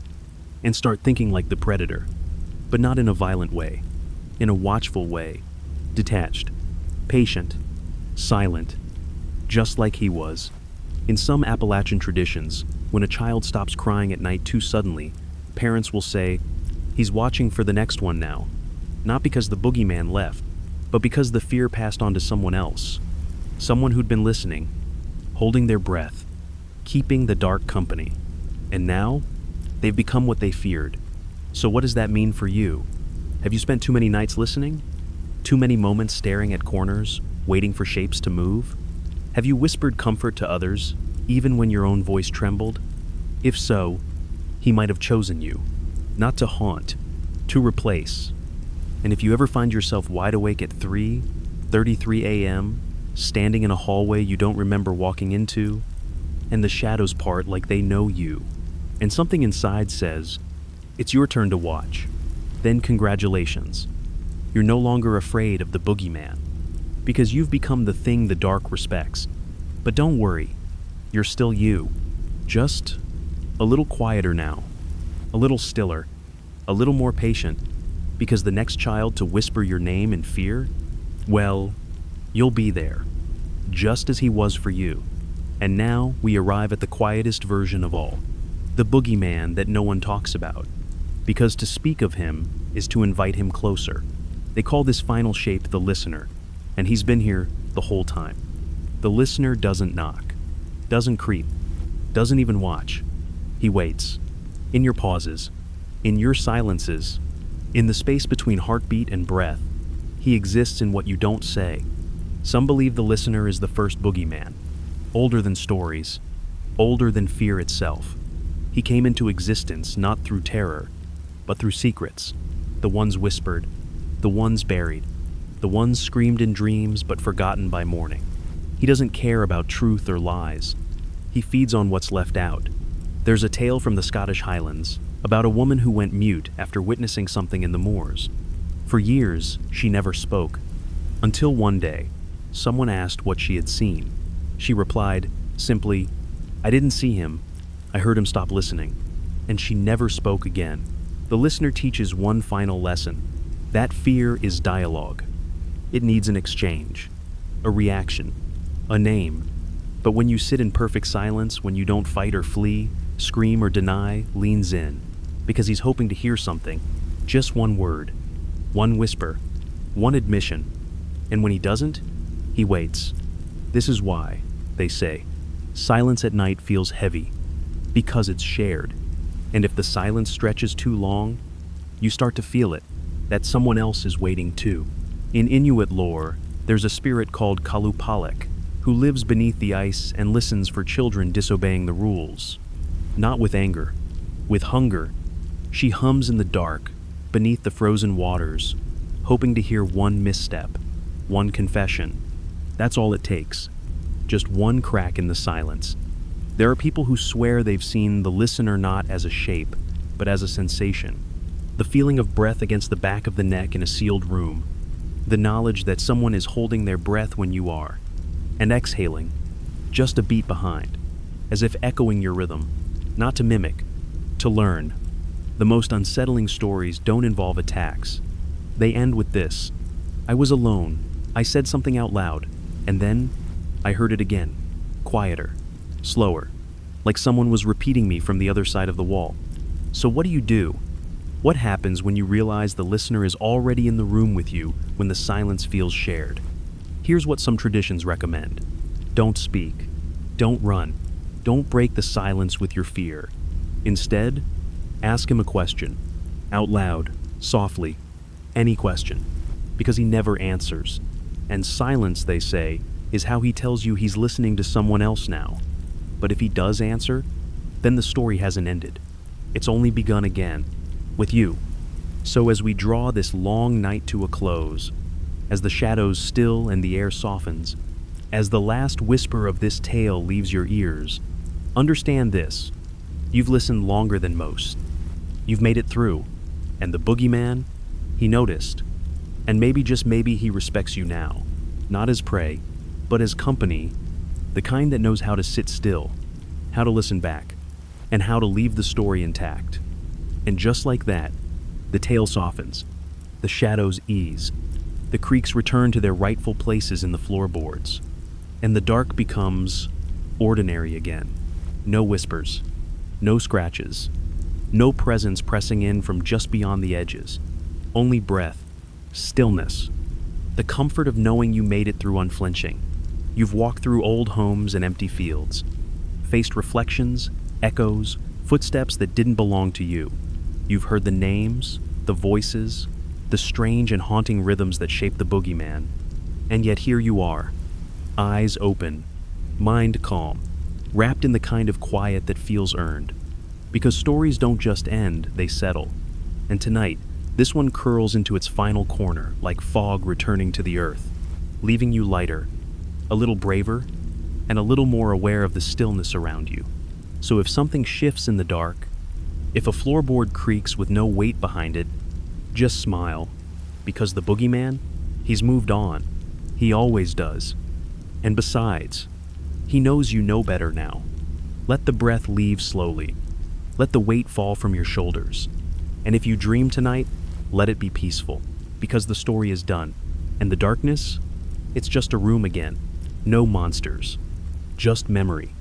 and start thinking like the predator, but not in a violent way, in a watchful way, detached, patient, silent, just like he was. In some Appalachian traditions, when a child stops crying at night too suddenly, parents will say, "He's watching for the next one now." Not because the boogeyman left, but because the fear passed on to someone else. Someone who'd been listening, holding their breath, keeping the dark company. And now, they've become what they feared. So what does that mean for you? Have you spent too many nights listening? Too many moments staring at corners, waiting for shapes to move? Have you whispered comfort to others, even when your own voice trembled? If so, he might have chosen you, not to haunt, to replace. And if you ever find yourself wide awake at 3:33 a.m., standing in a hallway you don't remember walking into, and the shadows part like they know you, and something inside says, "It's your turn to watch," then congratulations. You're no longer afraid of the boogeyman, because you've become the thing the dark respects. But don't worry, you're still you, just a little quieter now, a little stiller, a little more patient, because the next child to whisper your name in fear, well, you'll be there, just as he was for you. And now we arrive at the quietest version of all, the boogeyman that no one talks about, because to speak of him is to invite him closer. They call this final shape the listener, and he's been here the whole time. The listener doesn't knock, doesn't creep, doesn't even watch. He waits, in your pauses, in your silences, in the space between heartbeat and breath. He exists in what you don't say. Some believe the listener is the first boogeyman, older than stories, older than fear itself. He came into existence not through terror, but through secrets, the ones whispered, the ones buried, the ones screamed in dreams but forgotten by morning. He doesn't care about truth or lies. He feeds on what's left out. There's a tale from the Scottish Highlands about a woman who went mute after witnessing something in the moors. For years, she never spoke, until one day, someone asked what she had seen. She replied, simply, "I didn't see him. I heard him stop listening." And she never spoke again. The listener teaches one final lesson. That fear is dialogue. It needs an exchange, a reaction, a name. But when you sit in perfect silence, when you don't fight or flee, scream or deny, leans in, because he's hoping to hear something, just one word, one whisper, one admission. And when he doesn't, he waits. This is why, they say, silence at night feels heavy, because it's shared. And if the silence stretches too long, you start to feel it, that someone else is waiting too. In Inuit lore, there's a spirit called Kalupalek, who lives beneath the ice and listens for children disobeying the rules. Not with anger, with hunger. She hums in the dark, beneath the frozen waters, hoping to hear one misstep, one confession. That's all it takes. Just one crack in the silence. There are people who swear they've seen the listener not as a shape, but as a sensation. The feeling of breath against the back of the neck in a sealed room. The knowledge that someone is holding their breath when you are, and exhaling, just a beat behind, as if echoing your rhythm, not to mimic, to learn. The most unsettling stories don't involve attacks. They end with this: "I was alone, I said something out loud, and then I heard it again, quieter, slower, like someone was repeating me from the other side of the wall." So what do? What happens when you realize the listener is already in the room with you when the silence feels shared? Here's what some traditions recommend. Don't speak. Don't run. Don't break the silence with your fear. Instead, ask him a question. Out loud, softly, any question. Because he never answers. And silence, they say, is how he tells you he's listening to someone else now. But if he does answer, then the story hasn't ended. It's only begun again, with you. So as we draw this long night to a close, as the shadows still and the air softens, as the last whisper of this tale leaves your ears, understand this: you've listened longer than most. You've made it through, and the boogeyman, he noticed. And maybe, just maybe, he respects you now, not as prey, but as company, the kind that knows how to sit still, how to listen back, and how to leave the story intact. And just like that, the tale softens, the shadows ease, The creaks return to their rightful places in the floorboards, and the dark becomes ordinary again. No whispers, no scratches, no presence pressing in from just beyond the edges. Only breath, stillness, the comfort of knowing you made it through unflinching. You've walked through old homes and empty fields, faced reflections, echoes, footsteps that didn't belong to you. You've heard the names, the voices, the strange and haunting rhythms that shape the boogeyman. And yet here you are, eyes open, mind calm, wrapped in the kind of quiet that feels earned. Because stories don't just end, they settle. And tonight, this one curls into its final corner, like fog returning to the earth, leaving you lighter, a little braver, and a little more aware of the stillness around you. So if something shifts in the dark, if a floorboard creaks with no weight behind it, just smile, because the boogeyman, he's moved on. He always does. And besides, he knows you know better now. Let the breath leave slowly. Let the weight fall from your shoulders. And if you dream tonight, let it be peaceful, because the story is done. And the darkness, it's just a room again. No monsters, just memory.